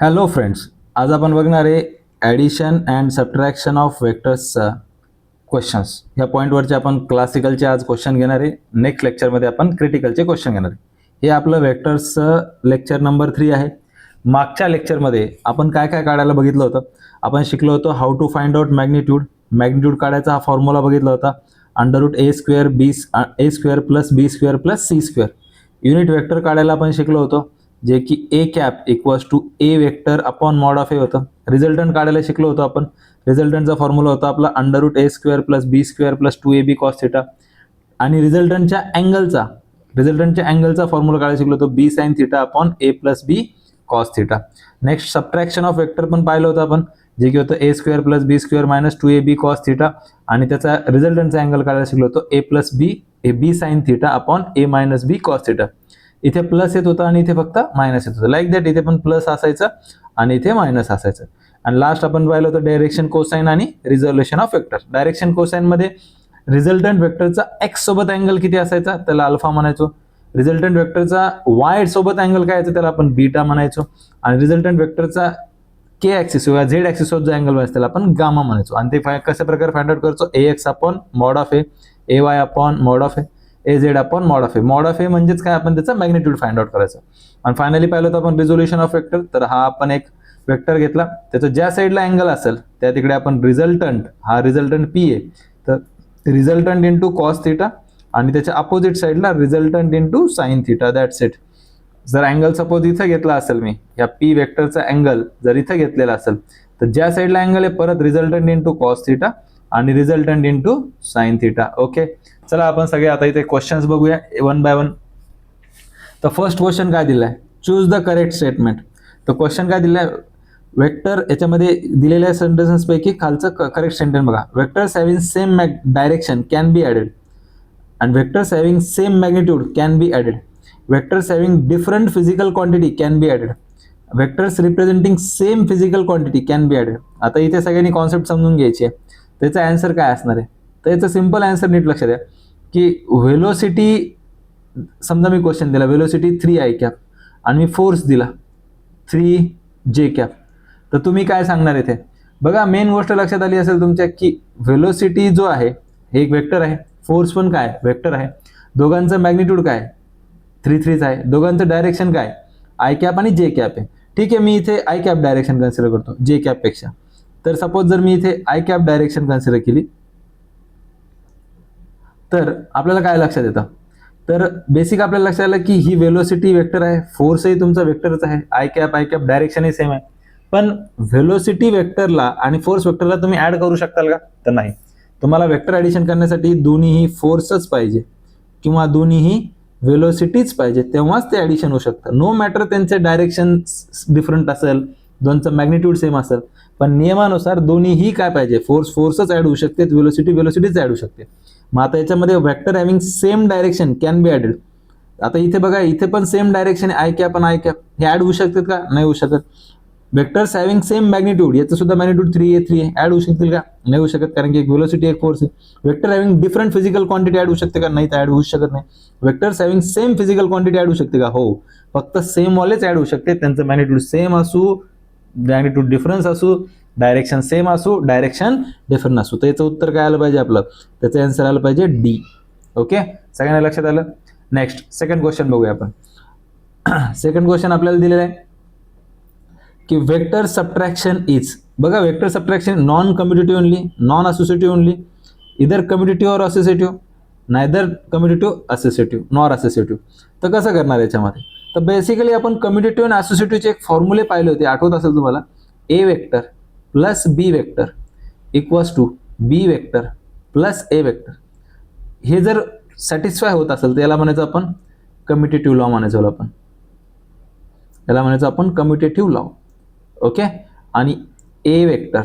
Hello friends, आज आपण बघणार आहे ॲडिशन अँड सबट्रॅक्शन ऑफ वेक्टर्सचा क्वेश्चन्स. ह्या पॉईंटवरचे आपण क्लासिकलचे आज क्वेश्चन घेणार आहे. नेक्स्ट लेक्चरमध्ये आपण क्रिटिकलचे क्वेश्चन घेणार आहे. हे आपलं वेक्टर्सचं लेक्चर नंबर 3 आहे. मागच्या लेक्चरमध्ये आपण काय काय काढायला बघितलं होतं. आपण शिकलो होतो how to find out magnitude काढायचा हा फॉर्म्युला बघितला होता. √a² plus b² plus c². Unit vector काढायला आपण शिकलो होतो, जे की a cap equals to a vector upon mod of a होतं. रिझल्टंट काढायला शिकलो होतो आपण. रिझल्टंटचा फॉर्म्युला होता आपला √a² plus b² plus 2ab cos theta. आणि रिझल्टंटच्या अँगलचा फॉर्म्युला काढायला शिकलो होतो b sin theta upon a plus b cos theta. Next subtraction of vector पण पाहिलं होतं आपण, जे की होतं a² plus b² minus 2ab cos theta. आणि त्याचा रिझल्टंटचा अँगल काढायला शिकलो होतो a plus b sin theta upon a minus b cos theta. इथे प्लस येत होता आणि इथे फक्त मायनस येत होतं. लाईक दॅट इथे पण प्लस असायचं आणि इथे मायनस असायचं. आणि लास्ट आपण पाहिलं होतं डायरेक्शन कोसाइन आणि resolution of vector. Direction cosine मध्ये रिझल्टंट वेक्टरचा एक्स सोबत अँगल किती असायचा त्याला अल्फा म्हणायचो. रिझल्टंट वेक्टरचा वाय सोबत अँगल काय यायचं त्याला आपण बीटा म्हणायचो. आणि रिझल्टंट वेक्टरचा के ॲक्सिस किंवा झेड ॲक्सिस सोबत जो अँगल म्हणायचं त्याला आपण गामा म्हणायचो. आणि ते कशा प्रकारे फाइंड आउट करायचो, ax upon mod of A, ay upon mod of A, az upon mod of A. Mod of A म्हणजेच काय, आपण त्याचा मॅग्निट्यूड फाइंड आउट करायचं. आणि फायनली पाहिलं होतं आपण रिझोल्युशन ऑफ वेक्टर. तर हा आपण एक वेक्टर घेतला, त्याचं ज्या साईडला अँगल असेल त्या तिकडे आपण रिझल्टंट पी आहे, तर रिझल्टंट इंटू कॉस थिटा आणि त्याच्या अपोजिट साईडला resultant into sine theta. That's it. जर अँगल सपोज इथं घेतला असेल मी, या पी वेक्टरचा अँगल जर इथं घेतलेला असेल, तर ज्या साईडला अँगल आहे परत रिझल्टंट इंटू कॉस थिटा आणि resultant into sine theta. Okay, चला आपण सगळे आता इथे क्वेश्चन्स बघूया वन बाय वन. तर फर्स्ट क्वेश्चन काय दिलाय, चूज द करेक्ट स्टेटमेंट. तर क्वेश्चन काय दिलाय, वेक्टर याच्यामध्ये दिलेल्या सेंटेन्सेस पैकी खालचं करेक्ट सेंटेन्स बघा. Vectors having same direction can be added and vectors having same magnitude can be added. Vectors having different physical quantity can be added. Vectors representing same physical quantity can be added. आता इथे सगळ्यांनी concept समजून घ्यायची आहे. त्याचा answer काय असणार आहे, तर याचं सिंपल आन्सर नीट लक्षात द्या की व्हेलोसिटी, समजा मी क्वेश्चन दिला व्हेलोसिटी 3i कॅप आणि मी फोर्स दिला 3j कॅप, तर तुम्ही काय सांगणार इथे बघा. मेन गोष्ट लक्षात आली असेल तुमच्या की व्हेलोसिटी जो आहे हे एक वेक्टर आहे, फोर्स पण काय वेक्टर आहे. दोघांचं मॅग्निट्यूड काय 3 आहे. दोघांचं डायरेक्शन काय आय कॅप आणि जे कॅप आहे. ठीक आहे, मी इथे आय कॅप डायरेक्शन कन्सिडर करतो जे कॅप पेक्षा. तर सपोज जर मी इथे आय कॅप डायरेक्शन कन्सिडर केली तर आपल्याला काय लक्षात येतं, तर बेसिक आपल्याला लक्षात आलं की ही व्हेलोसिटी वेक्टर आहे, फोर्सही तुमचा वेक्टरच आहे, आय कॅप डायरेक्शनही सेम आहे. पण व्हेलोसिटी वेक्टरला आणि फोर्स वेक्टरला तुम्ही ऍड करू शकताल का, तर नाही. तुम्हाला वेक्टर ॲडिशन करण्यासाठी दोन्हीही फोर्सच पाहिजे किंवा दोन्हीही व्हेलोसिटीच पाहिजे, तेव्हाच ते ॲडिशन होऊ शकतं. नो मॅटर त्यांचे डायरेक्शन डिफरंट असेल, दोनचं मॅग्निट्यूड सेम असेल, पण नियमानुसार दोन्हीही काय पाहिजे, फोर्सच ॲड होऊ शकते, व्हेलोसिटीच ॲड होऊ शकते. मग आता याच्यामध्ये vector having same direction can be added. आता इथे बघा, इथे पण सेम डायरेक्शन आय कॅप आणि आय कॅप, हे ॲड होऊ शकतात का, नाही होऊ शकत. वेक्टर्स हॅव्हिंग सेम मॅग्निट्यूड, याचं सुद्धा मॅग्निट्यूड 3 आहे, ॲड होऊ शकतील का, नाही होऊ शकत, कारण की एक व्हेलोसिटी एक फोर्स आहे. Vector having different physical quantity add होऊ शकते का, नाही, तर ॲड होऊ शकत नाही. Vectors having same physical quantity add होऊ शकते का, हो, फक्त सेम वालेच ॲड होऊ शकते. त्यांचं मॅग्निट्यूड सेम असू, मॅग्निट्यूड डिफरन्स असू, डायरेक्शन सेम असू, डायरेक्शन डिफरंट असू. तर याचं उत्तर काय आलं पाहिजे आपलं, त्याचं आन्सर आलं पाहिजे डी. ओके, सगळ्यांना लक्षात आलं. नेक्स्ट सेकंड क्वेश्चन बघूया आपण. सेकंड क्वेश्चन आपल्याला दिलेलं आहे की वेक्टर सबट्रॅक्शन इज, बघा vector subtraction non commutative only, non associative only, इधर कम्युटेटिव्ह और associative, neither commutative associative nor associative. तर कसं करणार याच्यामध्ये, तर बेसिकली आपण कम्युटेटिव्ह आणि असोसिएटिव्हचे एक फॉर्म्युले पाहिले होते, आठवत असेल तुम्हाला. A vector plus B vector equals to B vector plus A vector. हे जर सॅटिस्फाय होत असेल तर याला म्हणायचं आपण कम्युटेटिव्ह लॉ म्हणायचो आपण, याला म्हणायचं आपण कम्युटेटिव्ह लॉ. ओके, आणि ए वेक्टर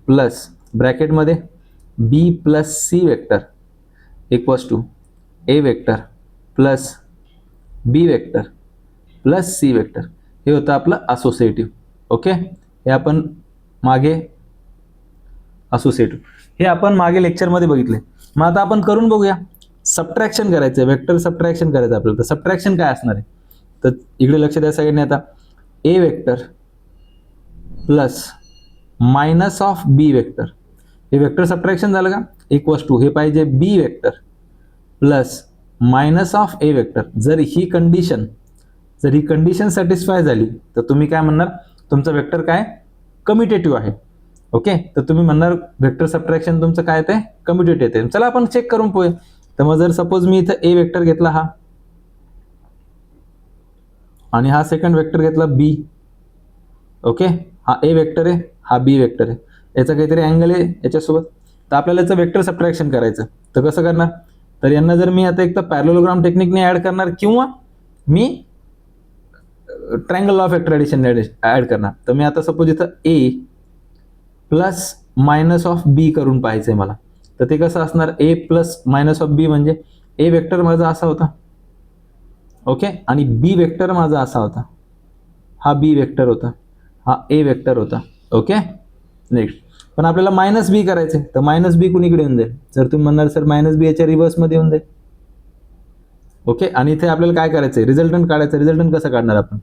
प्लस ब्रॅकेटमध्ये B plus C vector equals to A vector plus B vector plus C vector, हे होतं आपलं असोसिएटिव्ह. ओके, हे आपण मागे असोसिएटिव्ह हे आपण मागे लेक्चरमध्ये बघितले. मग आता आपण करून बघूया. सबट्रॅक्शन करायचं, वेक्टर सबट्रॅक्शन करायचं आपल्याला. तर सबट्रॅक्शन काय असणार आहे, तर इकडे लक्ष द्या सगळ्यांनी. आता A vector plus minus of B vector, हे वेक्टर सबट्रॅक्शन झालं का, इक्वल्स टू हे पाहिजे B vector plus minus of A vector. जर ही कंडिशन सॅटिस्फाय झाली तर तुम्ही काय म्हणणार, तुमचं वेक्टर काय कम्युटेटिव्ह आहे. ओके, तर तुम्ही म्हणणार वेक्टर सबट्रॅक्शन तुमचं काय ते कम्युटेटिव्ह येते. चला आपण चेक करून पोहे. तर मग जर सपोज मी इथं ए वेक्टर घेतला हा आणि हा सेकंड वेक्टर घेतला बी. ओके, हा ए वेक्टर आहे, हा बी वेक्टर आहे, याचा काहीतरी अँगल आहे याच्यासोबत. तर आपल्याला याचं वेक्टर सबट्रॅक्शन करायचं. तर कसं करणार, तर यांना जर मी आता एक तर पॅरलोग्राम टेक्निकने ऍड करणार किंवा मी triangle of vector addition add करणार. तर मी आता सपोज इथं A plus minus of B करून पाहायचंय मला. तर ते कसं असणार, A plus minus of B म्हणजे ए वेक्टर माझा असा होता. ओके, आणि बी वेक्टर माझा असा होता, हा बी वेक्टर होता, हा ए वेक्टर होता. ओके, नेक्स्ट पण आपल्याला मायनस बी करायचंय. तर मायनस बी कुणीकडे येऊन जाईल, जर तुम्ही म्हणणार सर मायनस बी याच्या रिव्हर्समध्ये येऊन जाईल. ओके, आणि इथे आपल्याला काय करायचंय, रिझल्टंट काढायचं. रिझल्टंट कसं काढणार आपण,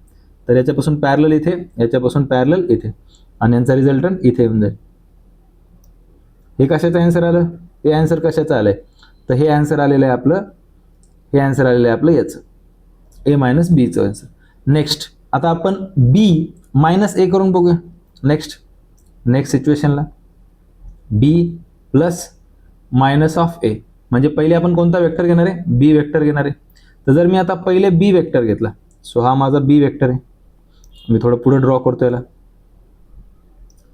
तर याच्यापासून पॅरलल इथे, याच्यापासून पॅरलल इथे, आणि यांचा रिझल्टंट इथे येऊन जाईल. हे कशाचं आन्सर आलं, हे आन्सर कशाचं आलंय, तर हे आन्सर आलेलं आहे आपलं, हे आन्सर आलेलं आहे आपलं याचं ए मायनस बीचं आन्सर. नेक्स्ट आता आपण बी मायनस ए करून बघूया. नेक्स्ट सिच्युएशनला B plus minus of A, म्हणजे पहिले आपण कोणता वेक्टर घेणार आहे, बी वेक्टर घेणार आहे. तर जर मी आता पहिले बी वेक्टर घेतला, सो हा माझा बी वेक्टर आहे, मी थोडं पुढे ड्रॉ करतो याला,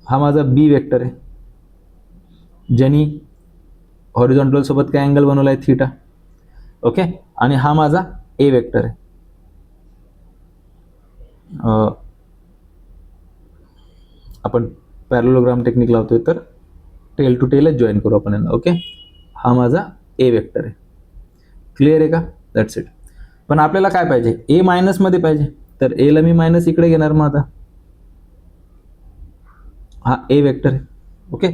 हा माझा बी वेक्टर आहे ज्यांनी हॉरिझॉन्टल सोबत काय अँगल बनवला आहे थीटा. ओके, आणि हा माझा ए वेक्टर आहे. आपण पॅरलोग्राम टेक्निक लावतोय तर टेल टू टेलच जॉईन करू आपण यांना. ओके, हा माझा ए वेक्टर आहे. क्लिअर आहे का, दॅट्स इट. पण आपल्याला काय पाहिजे, ए मायनस मध्ये पाहिजे. तर एला मी मायनस इकडे घेणार. मग आता हा ए वेक्टर आहे. ओके,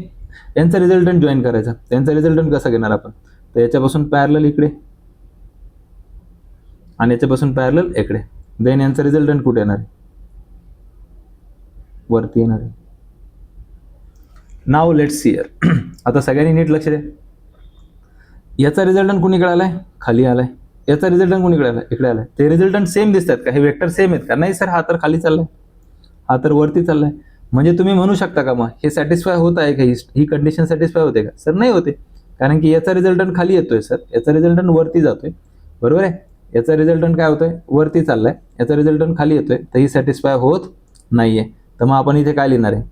यांचा रिझल्टंट जॉईन करायचा. त्यांचा रिझल्टंट कसा घेणार आपण, तर याच्यापासून पॅरलल इकडे आणि याच्यापासून पॅरलल इकडे. देन यांचा रिझल्टंट कुठे येणार आहे, वरती येणार आहे. Now let's see here. आता सगळ्यांनी नीट लक्ष द्या. याचा रिझल्टंट कुणीकडे आलाय, खाली आलाय. याचा रिझल्टंट कुणीकडे आलाय, इकडे आलाय. ते रिझल्टंट सेम दिसतात का, हे वेक्टर सेम आहेत का, नाही सर, हा तर खाली चाललाय, हा तर वरती चाललाय. म्हणजे तुम्ही म्हणू शकता का मग हे सॅटिस्फाय होत आहे का, ही कंडिशन सॅटिस्फाय होते का, सर नाही होते. कारण की याचा रिझल्टंट खाली येतोय सर, याचा रिझल्टंट वरती जातोय, बरोबर आहे. याचा रिझल्टंट काय होतोय, वरती चाललाय, याचा रिझल्टंट खाली येतोय, तर ही सॅटिस्फाय होत नाहीये. तर मग आपण इथे काय लिहिणार आहे,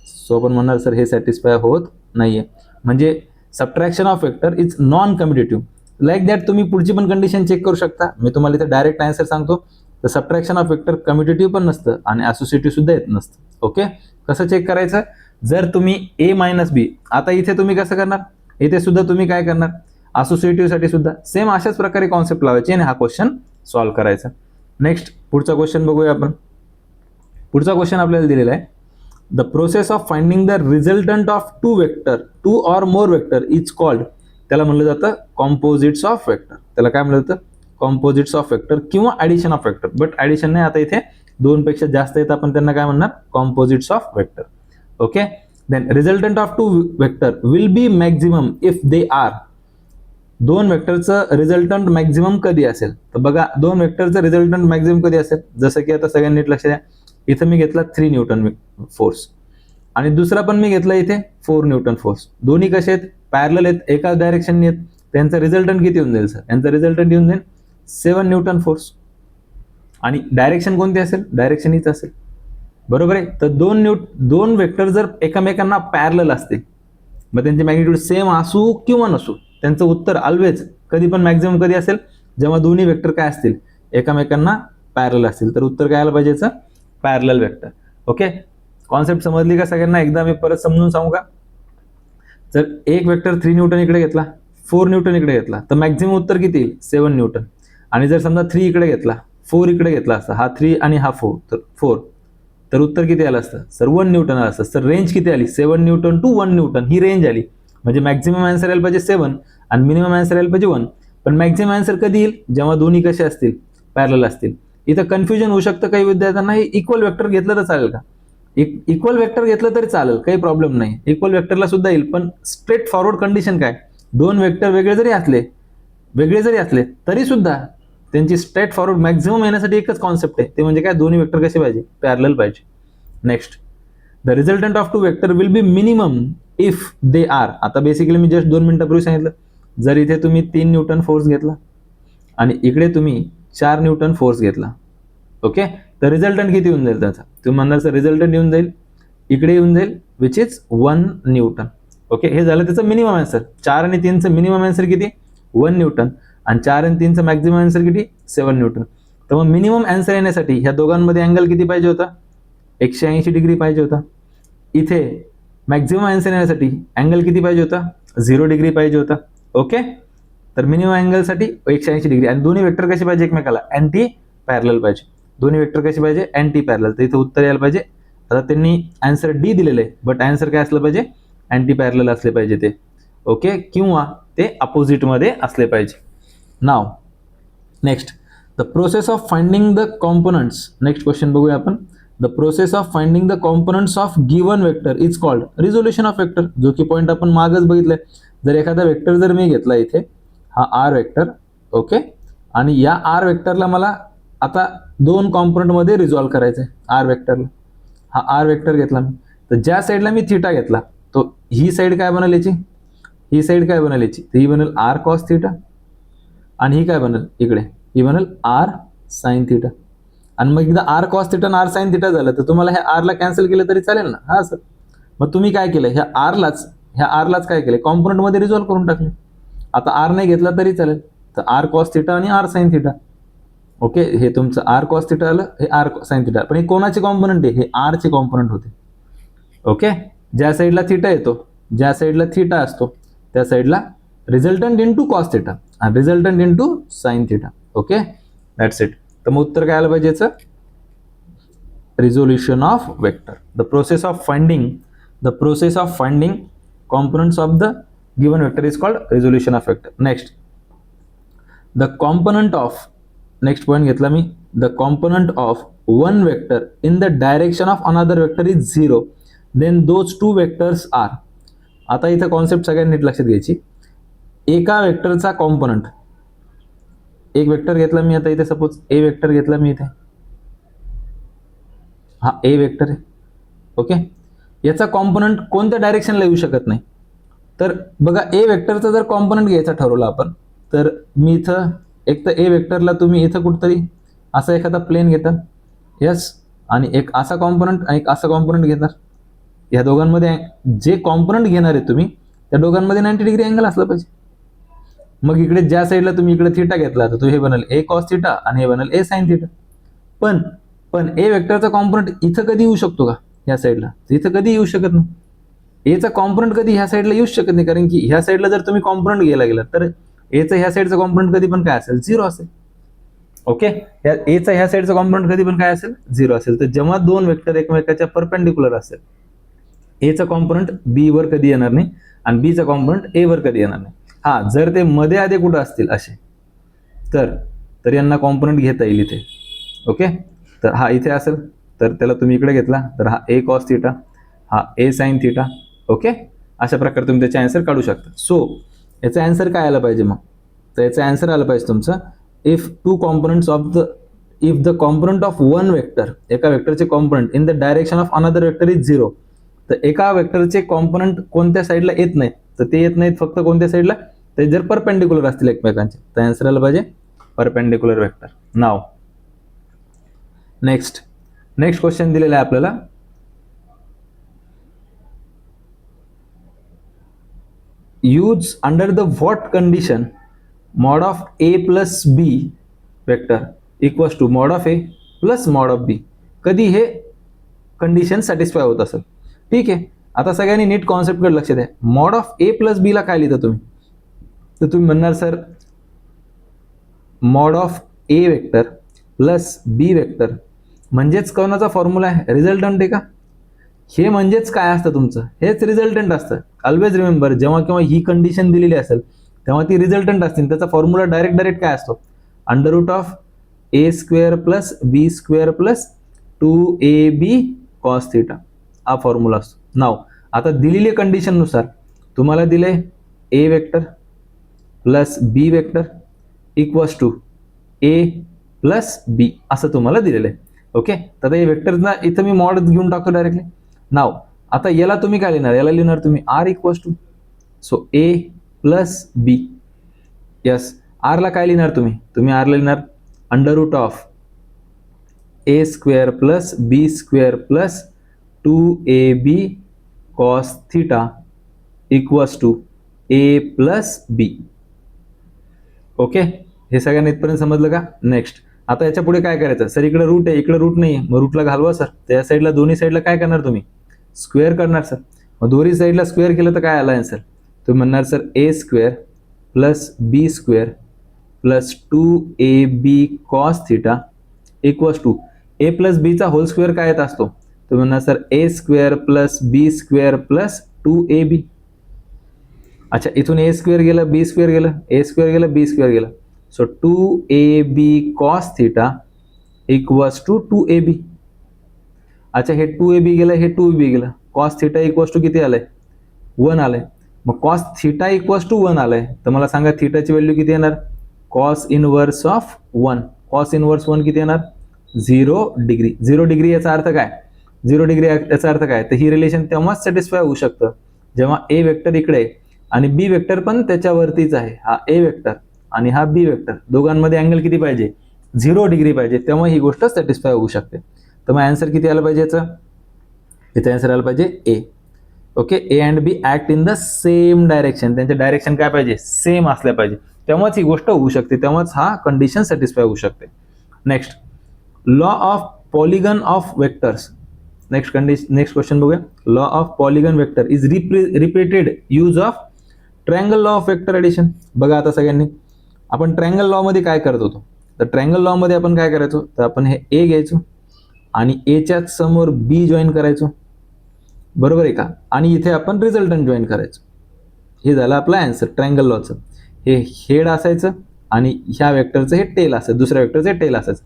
सो आपण म्हणणार सर हे सॅटिस्फाय होत नाहीये. म्हणजे subtraction of vector is non commutative. Like that तुम्ही पुढची पण कंडिशन चेक करू शकता. मी तुम्हाला इथे डायरेक्ट आन्सर सांगतो. तर सबट्रॅक्शन ऑफ वेक्टर कम्युटेटिव्ह पण नसतं आणि असोसिएटिव्ह सुद्धा येत नसतं. ओके, कसं चेक करायचं, जर तुम्ही ए मायनस बी, आता इथे तुम्ही कसं करणार, इथे सुद्धा तुम्ही काय करणार, असोसिएटिव्ह साठी सुद्धा सेम अशाच प्रकारे कॉन्सेप्ट लावायची आणि हा क्वेश्चन सॉल्व्ह करायचा. नेक्स्ट पुढचा क्वेश्चन बघूया आपण. पुढचा क्वेश्चन आपल्याला दिलेला आहे, the process of finding the resultant of to or more vector is called, त्याला म्हणलं जातं कॉम्पोजिट्स ऑफ वेक्टर. त्याला काय म्हणलं जातं, कॉम्पोजिट्स ऑफ वेक्टर किंवा addition of vector. But addition नाही, आता इथे दोनपेक्षा जास्त आहेत, आपण त्यांना काय म्हणणार, composites of vector. Okay, then resultant of two vector will be maximum if they are, दोन वेक्टरचं रिझल्टंट मॅक्झिमम कधी असेल, तर बघा दोन वेक्टरचं रिझल्टंट मॅक्झिमम कधी असेल, जसं की आता सगळ्यांनी नीट लक्ष द्या. इथं मी घेतला 3 न्यूटन फोर्स आणि दुसरा पण मी घेतला इथे 4 न्यूटन फोर्स. दोन्ही कसे आहेत, पॅरलल आहेत, एकाच डायरेक्शनने आहेत. त्यांचा रिझल्टंट किती येऊन जाईल सर, यांचा रिझल्टंट येऊन जाईल 7 न्यूटन फोर्स. आणि डायरेक्शन कोणती असेल, डायरेक्शन हीच असेल, बरोबर आहे. तर दोन वेक्टर जर एकमेकांना पॅरलल असतील, मग त्यांचे मॅग्निट्यूड सेम असू किंवा नसू, त्यांचं उत्तर ऑलवेज कधी पण मॅक्झिमम कधी असेल, जेव्हा दोन्ही वेक्टर काय असतील, एकमेकांना पॅरलल असतील. तर उत्तर काय आलं पाहिजे याचं, पॅरलल वेक्टर. ओके, कॉन्सेप्ट समजली का सगळ्यांना, एकदा मी परत समजून सांगू का. जर एक वेक्टर 3 न्यूटन इकडे घेतला, 4 न्यूटन इकडे घेतला, तर मॅक्झिमम उत्तर किती येईल, 7 न्यूटन. आणि जर समजा 3 इकडे घेतला, 4 इकडे घेतला असता, हा 3 आणि हा 4, तर उत्तर किती आलं असतं सर, 1 न्यूटन आलं असतं. तर रेंज किती आली, 7 न्यूटन टू 1 न्यूटन ही रेंज आली. म्हणजे मॅक्झिमम आन्सर यायला पाहिजे 7 आणि मिनिमम आन्सर यायला पाहिजे 1. पण मॅक्झिमम आन्सर कधी येईल, जेव्हा दोन्ही कसे असतील, पॅरलल असतील. इथं कन्फ्युजन होऊ शकतं काही विद्यार्थ्यांना, हे इक्वल वेक्टर घेतलं तर चालेल का. इक्वल वेक्टर घेतलं तरी चालेल, काही प्रॉब्लेम नाही, इक्वल वेक्टरला सुद्धा येईल. पण स्ट्रेट फॉरवर्ड कंडिशन काय, दोन वेक्टर वेगळे जरी असले तरी सुद्धा त्यांची स्ट्रेट फॉरवर्ड मॅक्झिमम येण्यासाठी एकच कॉन्सेप्ट आहे, ते म्हणजे काय, दोन्ही वेक्टर कसे पाहिजे, पॅरलल पाहिजे. Next, the resultant of two vector will be minimum if they are. आता बेसिकली मी जस्ट 2 मिनिटापूर्वी सांगितलं, जर इथे तुम्ही 3 न्यूटन फोर्स घेतला आणि इकडे तुम्ही 4 न्यूटन फोर्स घेतला, ओके, तर रिझल्टंट किती येऊन जाईल त्याचा, तुम्ही म्हणणार सर रिझल्टंट येऊन जाईल, इकडे येऊन जाईल विच इज 1 न्यूटन. ओके, हे झालं त्याचं मिनिमम आन्सर. 4 आणि 3चं मिनिमम आन्सर किती, 1 न्यूटन, आणि 4 आणि 3चं मॅक्झिमम आन्सर किती, 7 न्यूटन. तर मग मिनिमम आन्सर येण्यासाठी ह्या दोघांमध्ये अँगल किती पाहिजे होता, 180 डिग्री पाहिजे होता. इथे मॅक्झिमम आन्सर येण्यासाठी अँगल किती पाहिजे होता, 0 डिग्री पाहिजे होता. ओके, तर मिनिमम अँगलसाठी 180 डिग्री, आणि दोन्ही वेक्टर कसे पाहिजे एकमेकाला, अँटी पॅरलल पाहिजे. दोन्ही वेक्टर कसे पाहिजे, अँटी पॅरलल. तर इथे उत्तर यायला पाहिजे. आता त्यांनी आन्सर डी दिलेलं आहे, बट आन्सर काय असलं पाहिजे, अँटी पॅरलल असले पाहिजे ते. ओके, किंवा ते अपोजिट मध्ये असले पाहिजे. Now next, the process of finding the components. Next question बघूया आपण. The process of finding the components of given vector is called resolution of vector. जो की पॉईंट आपण मागच बघितलंय. जर एखादा वेक्टर जर मी घेतला इथे, हा आर वेक्टर, ओके, आणि या आर वेक्टरला मला आता 2 कॉम्पोनंट मध्ये रिझॉल्व्ह करायचं आहे. आर वेक्टरला, हा आर वेक्टर घेतला मी, तर ज्या साईडला मी थिटा घेतला, तो ही साईड काय बनेल याची, ही साईड काय बनेल याची, तर ही बनेल आर कॉस थिटा, आणि ही काय बनेल इकडे, ही बनेल आर साइन थिटा. आणि मग एकदा आर कॉस थिटा आणि आर साइन थिटा झालं, तर तुम्हाला ह्या आरला कॅन्सल केलं तरी चालेल ना. हा सर, मग तुम्ही काय केलं, ह्या आरलाच काय केलं, कॉम्पोनंट मध्ये रिझॉल्व्ह करून टाकले. आता आर नाही घेतला तरी चालेल, तर आर कॉस थिटा आणि आर साइन थिटा. ओके, हे तुमचं आर कॉस थिटा आलं, हे आर साइन थिटा, पण हे कोणाचे कॉम्पोनंट आहे, हे आर चे कॉम्पोनंट होते. ओके, ज्या साईडला थिटा येतो, ज्या साईडला थिटा असतो, त्या साईडला रिझल्टंट इंटू कॉस थिटा आणि resultant into sine theta. Okay, that's it. तर मग उत्तर काय आलं पाहिजे याचं, resolution of vector. The process of finding components of the given vector is called resolution of vector. Next, the component of, next point घेतला मी, the component of one vector in the direction of another vector is 0, then those 2 vectors are. आता इथं concept सगळ्यांनी नीट लक्षात घ्यायची. एका वेक्टरचा component, एक वेक्टर घेतला मी, आता इथे सपोज ए वेक्टर घेतला मी, इथे हा ए वेक्टर आहे. ओके, याचा कॉम्पोनंट कोणत्या डायरेक्शनला येऊ शकत नाही. तर बघा, ए वेक्टरचा जर कॉम्पोनंट घ्यायचा ठरवला आपण, तर मी इथं एक तर ए वेक्टरला तुम्ही इथं कुठतरी असा एखादा प्लेन घेता, यस, आणि एक असा कॉम्पोनंट आणि एक असा कॉम्पोनंट घेणार. या दोघांमध्ये जे कॉम्पोनंट घेणार आहे तुम्ही, त्या दोघांमध्ये 90 डिग्री अँगल असला पाहिजे. मग इकडे ज्या साईडला तुम्ही इकडे थिटा घेतला, तर तो हे बनेल ए कॉस थिटा आणि हे बनेल ए साइन थिटा. पण ए वेक्टरचा कॉम्पोनंट इथं कधी येऊ शकतो का, ह्या साईडला, इथं कधी येऊ शकत नाही. एचा कॉम्पोनंट कधी ह्या साईडला येऊ शकत नाही, कारण की ह्या साईडला जर तुम्ही कॉम्पोनंट घ्यायला गेला, तर एचा ह्या साईडचा कॉम्पोनंट कधी पण काय असेल, 0 असेल. ओके, एचा ह्या साईडचा कॉम्पोनंट कधी पण काय असेल, 0 असेल. तर जेव्हा 2 वेक्टर एकमेकाच्या परपेंडिक्युलर असेल, एचा कॉम्पोनंट बी वर कधी येणार नाही आणि बीचा कॉम्पोनंट ए वर कधी येणार नाही. हा, जर ते मध्ये आधे कुठं असतील असे, तर यांना कॉम्पोनंट घेता येईल इथे. ओके, तर हा इथे असेल, तर त्याला तुम्ही इकडे घेतला, तर हा ए कॉस थिटा, हा ए साइन थिटा. ओके, अशा प्रकारे तुम्ही त्याचे आन्सर काढू शकता. सो याचा आन्सर काय आला पाहिजे मग, तर याचा आन्सर आला पाहिजे तुमचं, if the component of one vector, एका वेक्टरचे component in the direction of another vector is 0. तर एका वेक्टरचे कॉम्पोनंट कोणत्या साईडला येत नाहीत, तर ते येत नाहीत फक्त कोणत्या साईडला, ते जर परपेंडिक्युलर असतील एकमेकांचे, तर आन्सर आला पाहिजे perpendicular vector. Now next question दिलेला आहे आपल्याला. Use under the what condition mod of A plus B vector equals to mod of A plus mod of B. कधी हे कंडिशन सॅटिस्फाय होत असेल. ठीक आहे, आता सगळ्यांनी नीट कॉन्सेप्टकडे लक्ष द्या. Mod of A plus b ला काय लिहिता तुम्ही, तर तुम्ही म्हणणार sir mod of A vector plus B vector म्हणजेच कोणाचा फॉर्म्युला आहे, रिझल्टंट आहे का. हे म्हणजेच काय असतं तुमचं, हेच रिझल्टंट असतं. ऑलवेज रिमेंबर, जेव्हा केव्हा ही कंडिशन दिलेली असेल तेव्हा ती रिझल्टंट असते. त्याचा फॉर्म्युला डायरेक्ट काय असतो, under root of A square plus B square plus 2ab cos theta. हा फॉर्म्युला असतो. नाव आता दिलेली कंडिशननुसार तुम्हाला दिले A vector plus B vector equals to A plus B असं तुम्हाला दिलेलं आहे. ओके, तर हे वेक्टरना इथं मी मॉड घेऊन टाकतो डायरेक्टली. नाव आता याला तुम्ही काय लिहिणार, याला लिहिणार तुम्ही r equals to so a plus b. Yes, आरला काय लिहिणार तुम्ही आरला लिहिणार under root of A square plus B square plus 2ab cos theta equals to A plus b. Okay, हे सगळ्यांना इथपर्यंत समजलं का? नेक्स्ट आता याच्या पुढे काय करायचं सर, इकडे रूट आहे इकडे रूट नाही, मग रूटला घालवा सर. त्या साईडला दोन्ही साईडला काय करणार तुम्ही स्क्वेअर करणार सर. मग दोन्ही साईडला स्क्वेअर केलं तर काय आला आन्सर, तुम्ही म्हणणार sir a square plus B square plus 2ab cos theta equals to A plus बीचा होल स्क्वेअर काय येत असतो, तुम्ही म्हणणार sir a square plus B square plus 2ab. अच्छा, इथून ए स्क्वेअर गेलं बी स्क्वेअर गेलं ए स्क्वेअर गेलं बी स्क्वेअर गेलं, so 2ab cos theta equals to 2ab. अच्छा, हे 2ab गेलं हे 2ab गेलं, कॉस थिटा इक्वल्स टू किती आलंय 1 आलंय. मग कॉस थिटा इक्वल्स टू 1 आलंय, तर मला सांगा थिटाची व्हॅल्यू किती येणार, cos inverse of 1. Cos inverse 1 किती येणार 0 डिग्री. 0 डिग्री याचा अर्थ काय, 0 डिग्री याचा अर्थ काय, तर ही रिलेशन तेव्हाच सॅटिस्फाय होऊ शकतं जेव्हा ए वेक्टर इकडे आणि बी वेक्टर पण त्याच्यावरतीच आहे. हा ए वेक्टर आणि हा बी वेक्टर दोघांमध्ये अँगल किती पाहिजे 0 डिग्री पाहिजे, तेव्हा ही गोष्ट सॅटिस्फाय होऊ शकते. तर मग आन्सर किती आला पाहिजे याचा, याचा आन्सर आला पाहिजे A. Okay, A and B act in the same direction, त्यांचे डायरेक्शन काय पाहिजे सेम असल्या पाहिजे, तेव्हाच ही गोष्ट होऊ शकते, तेव्हाच हा कंडिशन सॅटिस्फाय होऊ शकते. Next law of polygon of vectors. Next question बघूया. Law of polygon vector is repeated use of triangle law of vector addition. बघा आता सगळ्यांनी आपण ट्रायंगल लॉ मध्ये काय करत होतो, तर ट्रायंगल लॉ मध्ये आपण काय करायचो, तर आपण हे ए घ्यायचो आणि एच्याच समोर बी जॉईन करायचो, बरोबर आहे का, आणि इथे आपण रिझल्टंट जॉईन करायचो. हे झालं आपलं आन्सर ट्रायंगल लॉचं. हे हेड असायचं आणि ह्या वेक्टरचं हे टेल असायचं, दुसऱ्या वेक्टरचं हे टेल असायचं.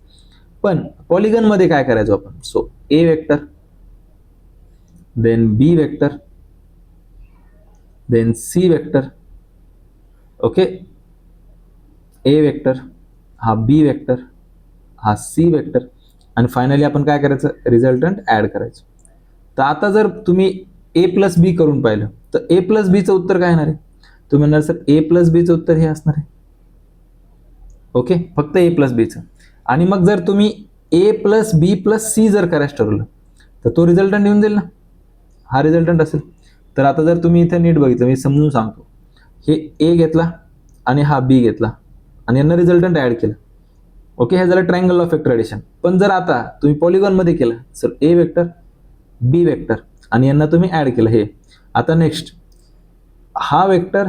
पण पॉलिगन मध्ये काय करायचो आपण, so A vector then B vector then C vector. Okay, A vector हा बी वेक्टर हा सी वेक्टर आणि फायनली आपण काय करायचं रिझल्टंट ऍड करायचं. तर आता जर तुम्ही ए प्लस बी करून पाहिलं तर ए प्लस बीचं उत्तर काय येणार आहे, तुम्ही म्हणणार सर ए प्लस बीचं उत्तर हे असणार आहे. ओके, फक्त ए प्लस बीचं. आणि मग जर तुम्ही ए प्लस बी प्लस सी जर करायचं ठरवलं तर तो रिझल्टंट येऊन जाईल ना, हा रिझल्टंट असेल. तर आता जर तुम्ही इथे नीट बघितलं मी समजून सांगतो, हे ए घेतला आणि हा बी घेतला आणि यांना रिझल्टंट ऍड केलं. ओके, हे झालं ट्रायंगल ऑफ वेक्टर एडिशन. पण जर आता तुम्ही पॉलिगॉन मध्ये केलं सर ए वेक्टर बी वेक्टर आणि यांना तुम्ही ऍड केलं हे. आता नेक्स्ट हा वेक्टर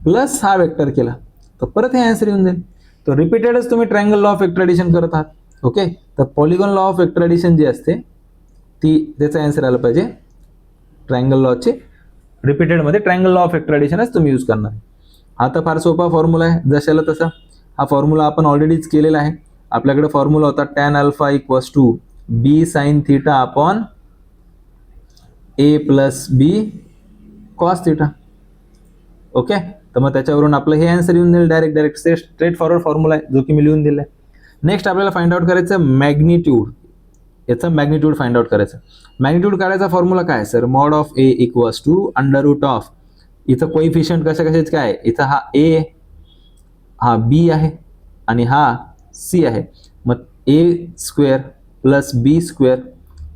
प्लस हा वेक्टर केला तर परत हे आन्सर येऊन जाईल. तर रिपीटेडच तुम्ही triangle law of vector addition करत आहात. ओके, तर polygon law of vector addition जी असते ती त्याचा आन्सर आला पाहिजे ट्रायंगल लॉचे रिपीटेडमध्ये ट्रायंगल लॉ ऑफ वेक्टर एडिशनच तुम्ही यूज करणार. हा तर फार सोपा फॉर्म्युला आहे, जशाला तसा. हा फॉर्म्युला आपण ऑलरेडीच केलेला आहे. आपल्याकडे फॉर्म्युला होता tan alpha equals to b sine theta upon a plus b cos theta. Okay, तर मग त्याच्यावरून आपलं हे आन्सर येऊन जाईल डायरेक्ट स्ट्रेट फॉरवर्ड फॉर्म्युला आहे जो की मी लिहून दिला आहे. नेक्स्ट आपल्याला फाइंड आउट करायचं मॅग्निट्यूड. याचा मॅग्निट्यूड फाइंड आउट करायचं. मॅग्निट्यूड करायचा फॉर्म्युला काय sir, mod of A equals to under root of, इथं कोइफिशियंट कशाचे काय, इथं हा ए हा बी आहे आणि हा सी आहे. मग ए स्क्वेअर प्लस बी स्क्वेअर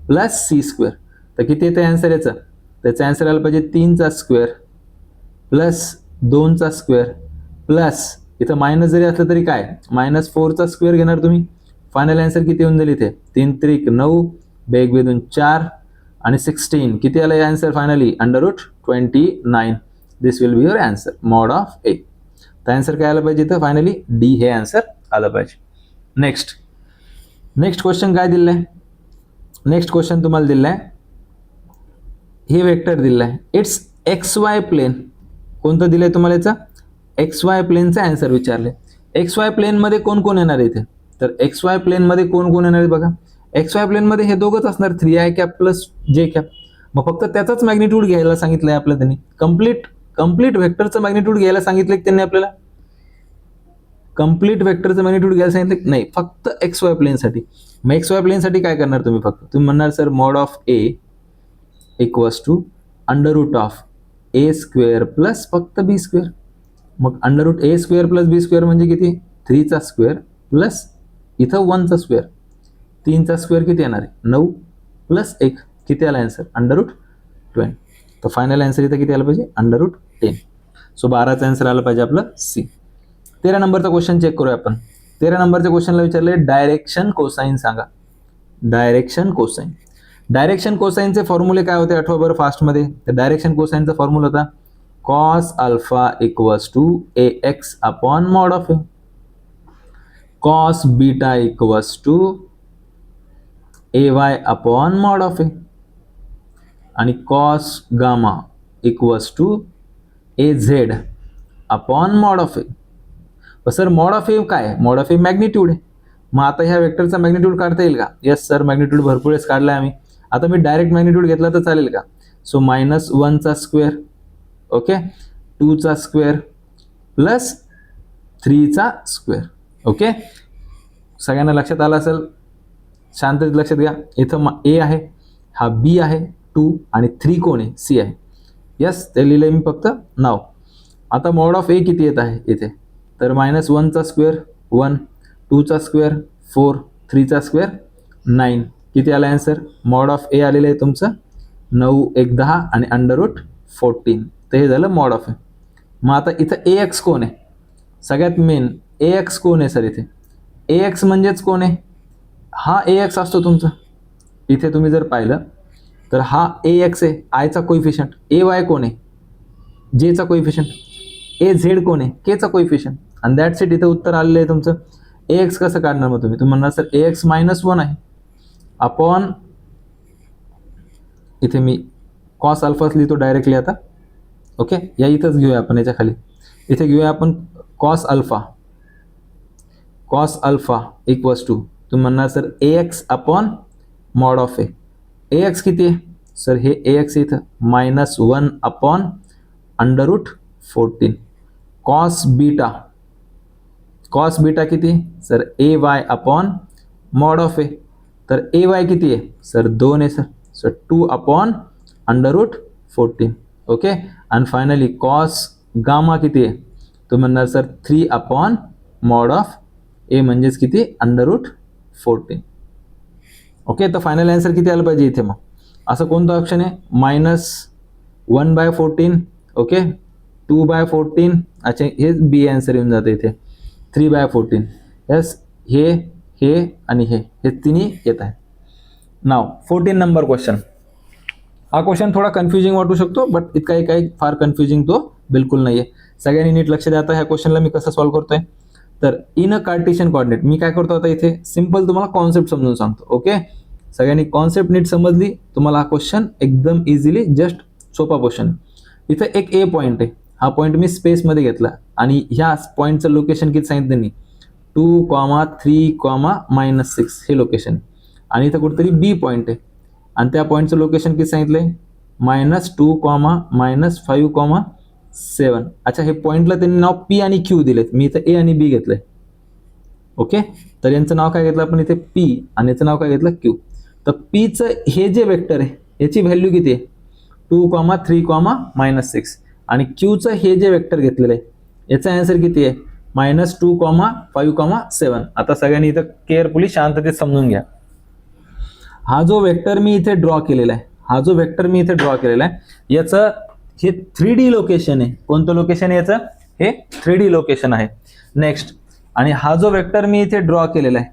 प्लस सी स्क्वेअर, तर किती येतं आन्सर याचं, त्याचा आन्सर आला पाहिजे 3चा स्क्वेअर प्लस 2चा स्क्वेअर प्लस इथं मायनस जरी असलं तरी काय -4चा स्क्वेअर घेणार तुम्ही. फायनल आन्सर किती येऊन जाईल इथे 3 त्रिक 9 बेग बेदून 4 आणि 16 किती आलं answer finally √29. This will be your answer mod of A. तर आन्सर काय आलं पाहिजे इथं फायनली डी हे आन्सर आलं पाहिजे. नेक्स्ट क्वेश्चन काय दिलं आहे, नेक्स्ट क्वेश्चन तुम्हाला दिलं आहे हे वेक्टर दिलं आहे इट्स एक्स वाय प्लेन. कोणतं दिलं आहे तुम्हाला याचा एक्स वाय प्लेनचा आन्सर विचारले. एक्स वाय प्लेनमध्ये कोण कोण येणार आहे इथे, तर एक्स वाय प्लेनमध्ये कोण कोण येणार आहे बघा. एक्स वाय प्लेनमध्ये हे दोघंच असणार 3i cap plus J cap. मग फक्त त्याचाच मॅग्निट्यूड घ्यायला सांगितलंय आपल्याला त्यांनी. कंप्लीट व्हेक्टरचं मॅग्निट्यूड घ्यायला सांगितलंय त्यांनी आपल्याला. कंप्लीट व्हेक्टरचं मॅग्निट्यूड घ्यायला सांगितलं नाही, फक्त एक्स वाय प्लेनसाठी. मग एक्स वाय प्लेनसाठी काय करणार तुम्ही? फक्त तुम्ही म्हणणार sir mod of A equals to under root of A square plus फक्त बी स्क्वेअर. मग under root A square plus B square म्हणजे किती? 3चा स्क्वेअर प्लस इथं 1चा स्क्वेअर. 3चा स्क्वेअर किती येणार आहे? 9 प्लस 1 किती आला आन्सर? Under route 20. तर फायनल आन्सर इथं किती आलं पाहिजे? Under root 10. सो 12चा आन्सर आलं पाहिजे आपलं सी. 13 नंबरचा क्वेश्चन चेक करूया आपण. 13 नंबरच्या क्वेश्चनला विचारले डायरेक्शन कोसाइन सांगा. Direction cosine. डायरेक्शन कोसाइनचे फॉर्म्युले काय होते आठवा बरं फास्टमध्ये. तर डायरेक्शन कोसाइनचा फॉर्म्युला होता cos alpha equals to A X upon mod of A. Cos beta equals to A Y upon mod of A. आणि cos gamma equals to A Z upon mod of A. Sir mod of A काय? Mod of A magnitude आहे. मग आता ह्या वेक्टरचा magnitude काढता येईल का? येस सर, मॅग्निट्यूड भरपूर वेळेस काढलाय आम्ही. आता मी डायरेक्ट मॅग्निट्यूड घेतला तर चालेल का? सो -1चा स्क्वेअर, ओके, 2चा स्क्वेअर प्लस 3चा स्क्वेअर. ओके, सगळ्यांना लक्षात आलं असेल? शांततेत लक्षात घ्या. इथं ए आहे, हा बी आहे 2 आणि 3 कोण आहे? सी आहे. यस, ते लिहिलंय मी फक्त नाव. आता मॉड ऑफ ए किती येत आहे इथे? तर -1चा स्क्वेअर 1, 2चा स्क्वेअर 4, 3चा स्क्वेअर 9. किती आला आन्सर? मॉड ऑफ ए आलेलं आहे तुमचं 9 1 10 आणि अंडर रूट 14. तर हे झालं मॉड ऑफ ए. मग आता इथं ए एक्स कोण आहे? सगळ्यात मेन ए एक्स कोण आहे सर इथे? ए एक्स म्हणजेच कोण आहे? हा ए एक्स असतो तुमचा. इथे तुम्ही जर पाहिलं तर हा ए एक्स आहे, आयचा कोइफिशियंट. ए वाय कोण आहे? जेचा कोइफिशियंट. ए झेड कोण आहे? केचा कोइफिशियंट. आणि दॅट्स इट. इथं उत्तर आलेलं आहे तुमचं. ए एक्स कसं काढणार मग तुम्ही? तुम्ही म्हणणार सर ए एक्स -1 आहे अपॉन, इथे मी कॉस अल्फाच लिहितो डायरेक्टली आता. ओके, या इथंच घेऊया आपण, याच्या खाली इथे घेऊया आपण cos alpha. Cos alpha equals to, तुम्ही म्हणणार sir A X upon mod of A. A X किती आहे सर? हे ए एक्स इथं -1 upon under root 14. Cos beta, cos beta किती sir? A Y upon mod of A. तर A Y किती आहे सर? 2 आहे sir. So 2 upon under root 14. Okay, आणि फायनली कॉस गामा किती आहे? तुम्ही म्हणणार sir 3 upon mod of A म्हणजेच किती? Under root 14. ओके, तर फायनल आन्सर किती आलं पाहिजे इथे? मग असं कोणतं ऑप्शन आहे? -1/14. ओके, 2/14. अच्छा, हेच बी आन्सर येऊन जातं इथे. 3/14. यस, हे आणि हे तिन्ही येत आहे. नाव 14 नंबर क्वेश्चन. हा क्वेश्चन थोडा कन्फ्युजिंग वाटू शकतो, बट इतका काही फार कन्फ्युजिंग तो बिलकुल नाही आहे. सगळ्यांनी नीट लक्ष द्या. आता ह्या क्वेश्चनला मी कसं सॉल्व्ह करतोय? तर इन अ कार्टेशियन कोऑर्डिनेट मी काय करतो आता इथे? सिंपल तुम्हाला कॉन्सेप्ट समजून सांगतो. ओके, सगळ्यांनी कॉन्सेप्ट नीट समजली, तुम्हाला हा क्वेश्चन एकदम इझिली जस्ट सोपा क्वेश्चन. इथं एक ए पॉईंट आहे. हा पॉईंट मी स्पेसमध्ये घेतला आणि ह्या पॉईंटचं लोकेशन किती सांगितलं त्यांनी? 2, 3, -6 हे लोकेशन. आणि इथं कुठेतरी बी पॉईंट आहे आणि त्या पॉईंटचं लोकेशन किती सांगितलंय? -2, -5, 7. अच्छा, हे पॉईंटला त्यांनी नाव पी आणि क्यू दिलेत. मी इथं ए आणि बी घेतलंय. ओके, तर यांचं नाव काय घेतलं आपण इथे? पी, आणि याचं नाव काय घेतलं? क्यू. तर पीचं हे जे वेक्टर आहे याची व्हॅल्यू किती आहे? 2, 3, -6. आणि क्यूचं हे जे वेक्टर घेतलेलं आहे याचा आन्सर किती आहे? -2, 5, 7. आता सगळ्यांनी इथं केअरफुली शांततेत समजून घ्या. हा जो वेक्टर मी इथे ड्रॉ केलेला आहे, याचं हे 3D लोकेशन आहे. कोणतं लोकेशन आहे याचं? हे 3D लोकेशन आहे. नेक्स्ट, आणि हा जो वेक्टर मी इथे ड्रॉ केलेला आहे,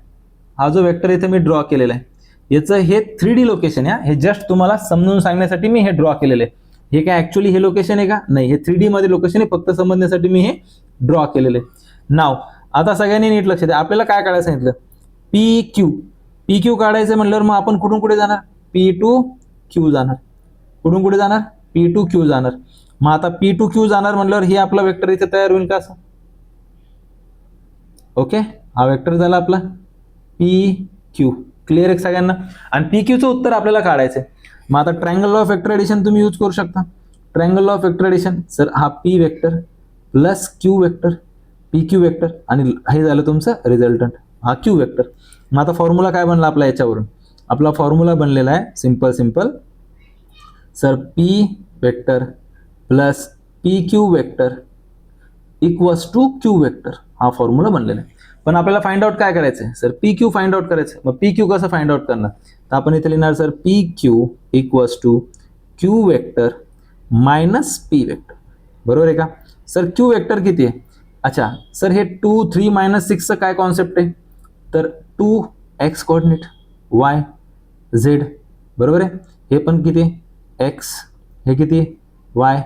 याचं हे 3D लोकेशन आहे. हे जस्ट तुम्हाला समजून सांगण्यासाठी मी हे ड्रॉ केलेलं आहे. हे काय ऍक्च्युअली हे लोकेशन आहे का? नाही, हे 3D मध्ये लोकेशन आहे. फक्त समजण्यासाठी मी हे ड्रॉ केलेलं आहे. नाव आता सगळ्यांनी नीट लक्ष द्या. आपल्याला काय काढायला सांगितलं? पी क्यू काढायचं म्हणल्यावर मग आपण कुठून कुठे जाणार? P to Q जाणार. कुठून कुठे जाणार? P to Q जाणार. मग आता P to Q जाणार म्हणल्यावर हे आपला वेक्टर इथे तयार होईल का असं? ओके, हा वेक्टर झाला आपला P Q. क्लिअर आहे सगळ्यांना? आणि पी क्यूचं उत्तर आपल्याला काढायचं आहे. मग आता ट्रायंगल ऑफ वेक्टर एडिशन तुम्ही यूज करू शकता. Triangle of vector addition sir हा P vector plus Q vector, P Q vector, आणि हे झालं तुमचं रिझल्टंट हा क्यू वेक्टर. मग आता फॉर्म्युला काय बनला आपला याच्यावरून? आपला फॉर्म्युला बनलेला आहे simple sir P vector plus P Q vector equals to Q vector, हा फॉर्म्युला बनलेला आहे. पण आपल्याला फाइंड आउट काय करायचं आहे sir? P Q find out करायचं. मग पी क्यू कसं फाइंड आउट करणार? तर आपण इथे लिहिणार sir P Q equals to Q vector minus P vector. बरोबर आहे का सर? क्यू वेक्टर किती आहे? अच्छा सर हे 2 3 मायनस 6चं काय कॉन्सेप्ट आहे? तर 2 एक्स कोऑर्डिनेट, वाय झेड, बरोबर आहे. हे पण किती? एक्स, हे किती? वाय,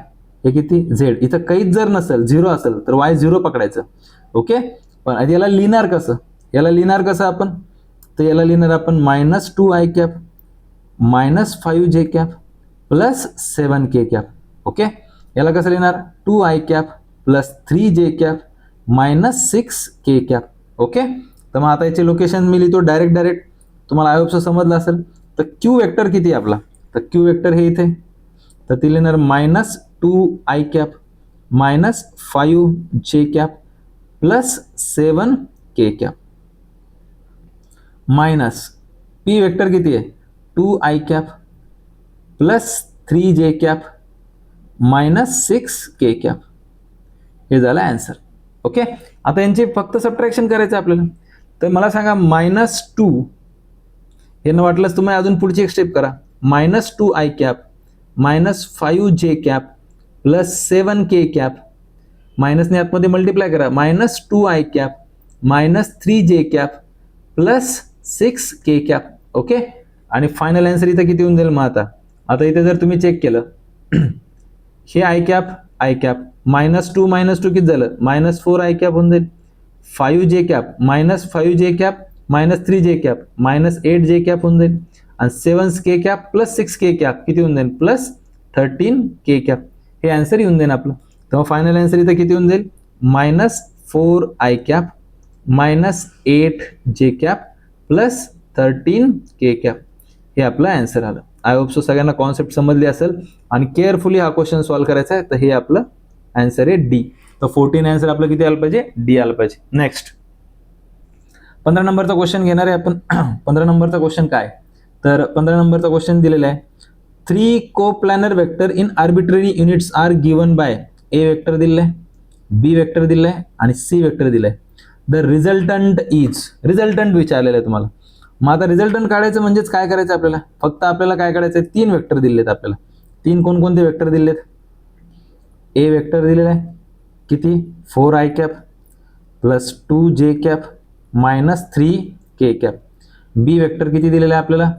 हे किती? झेड. इथं काहीच जर नसेल, झिरो असेल तर वाय झिरो पकडायचं. ओके. पण याला लिहिणार कसं? याला लिहिणार कसं आपण? तर याला लिहिणार आपण minus 2 I cap minus 5 J cap plus 7 K cap. Okay. याला कसं लिहिणार? 2 I cap plus 3 J cap minus 6 K cap. Okay. तर मग आता याचे लोकेशन मी लिहितो डायरेक्ट तुम्हाला आय होप समजलं असेल. तर क्यू वेक्टर किती आपला? तर क्यू वेक्टर हे इथे, तर ते लिहिणार minus 2 I cap minus 5 J cap plus 7 K cap minus P vector किती आहे? 2 I cap plus 3 J cap minus 6 K cap. हे झालं आन्सर. ओके. आता यांचे फक्त सबट्रॅक्शन करायचं आपल्याला. तर मला सांगा -2 हे न वाटलंच तुम्ही अजून पुढची एक स्टेप करा. -2 I cap minus 5 J cap plus 7 K cap, मायनसने आतमध्ये मल्टिप्लाय करा. -2 I cap minus 3 J cap plus 6 K cap. Okay. आणि फायनल आन्सर इथं किती होऊन जाईल? मग आता इथे जर तुम्ही चेक केलं हे आय कॅप -2 किती झालं? -4 आय कॅप होऊन जाईल. 5 J cap -5 J cap minus 3 J cap -8 J cap होऊन जाईल. आणि 7 K cap plus 6 K cap किती होऊन जाईल? प्लस 13 के कॅप. हे आन्सर येऊन जाईल आपलं. तेव्हा फायनल आन्सर इथं किती होऊन जाईल? -4 i cap -8 J cap plus 13 K cap. हे आपलं आन्सर आलं. आय होप सो सगळ्यांना कॉन्सेप्ट समजली असेल आणि केअरफुली हा क्वेश्चन सॉल्व्ह करायचा आहे. तर हे आपलं आन्सर आहे डी. तर 14 आन्सर आपलं किती आलं पाहिजे? डी आलं पाहिजे. नेक्स्ट 15 नंबरचा क्वेश्चन घेणार आहे आपण. 15 नंबरचा क्वेश्चन काय? तर 15 नंबरचा क्वेश्चन दिलेला आहे 3 coplanar vector in arbitrary units are given by A vector दिलेलं आहे, बी वेक्टर दिलेलं आहे आणि सी वेक्टर दिलं आहे. द रिझल्टंट इज, रिझल्टंट विचारलेलं आहे तुम्हाला. मग आता रिझल्टंट काढायचं म्हणजेच काय करायचं आपल्याला? फक्त आपल्याला काय काढायचं आहे? 3 वेक्टर दिलेत आपल्याला. 3 कोणकोणते वेक्टर दिलेत? ए वेक्टर दिलेला आहे किती? 4 I cap plus 2 J cap minus 3 K cap. B vector किती दिलेला आहे आपल्याला?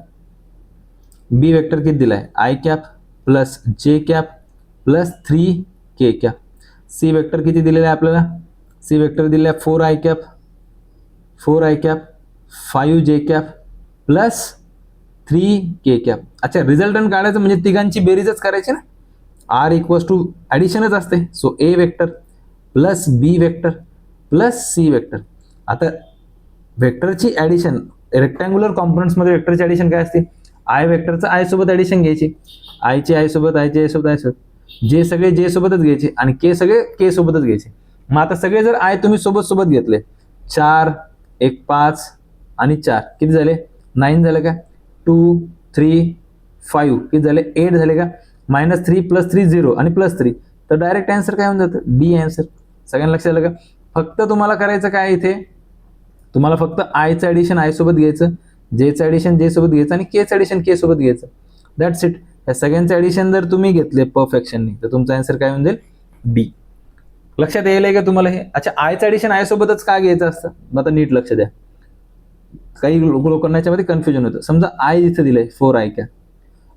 बी वेक्टर किती दिला आहे? I cap plus J cap plus 3 K cap. C vector किती दिलेला आहे आपल्याला? सी वेक्टर दिलेला आहे 4 i cap 5 J cap plus 3 K cap. अच्छा, रिझल्टंट काढायचं म्हणजे तिघांची बेरीजच करायची ना. आर इक्वल्स टू ॲडिशनच असते. So A vector plus B vector plus C vector. आता वेक्टरची ॲडिशन रेक्टँग्युलर कॉम्पोनंट्समध्ये वेक्टरची ॲडिशन काय असते? आय वेक्टरचं आय सोबत ॲडिशन घ्यायची, आयची आय सोबत, आयची आय सोबत, आय सोबत, जे सगळे जे सोबतच घ्यायचे आणि के सगळे के सोबतच घ्यायचे. मग आता सगळे जर आय तुम्ही सोबत घेतले 4 1 5 आणि 4 किती झाले? 9 झाले का? 2 3 5 किती झाले? 8 झाले का? -3 + 3 0 आणि +3. तर डायरेक्ट आन्सर काय होऊन जातं? D answer. सगळ्यांना लक्षात आलं का? फक्त तुम्हाला करायचं काय इथे? तुम्हाला फक्त आयचं ॲडिशन आय सोबत घ्यायचं, जेचं ॲडिशन जे सोबत घ्यायचं आणि केचं ॲडिशन के सोबत घ्यायचं. That's it. या सगळ्यांचं ॲडिशन जर तुम्ही घेतले परफेक्शननी तर तुमचा आन्सर काय होऊन जाईल? डी. लक्षात येईल का तुम्हाला हे? अच्छा, आयचं ॲडिशन आय सोबतच का घ्यायचं असतं? मग आता नीट लक्ष द्या. काही लोकांना याच्यामध्ये कन्फ्युजन होतं. समजा आय इथे दिलंय 4 आय कॅप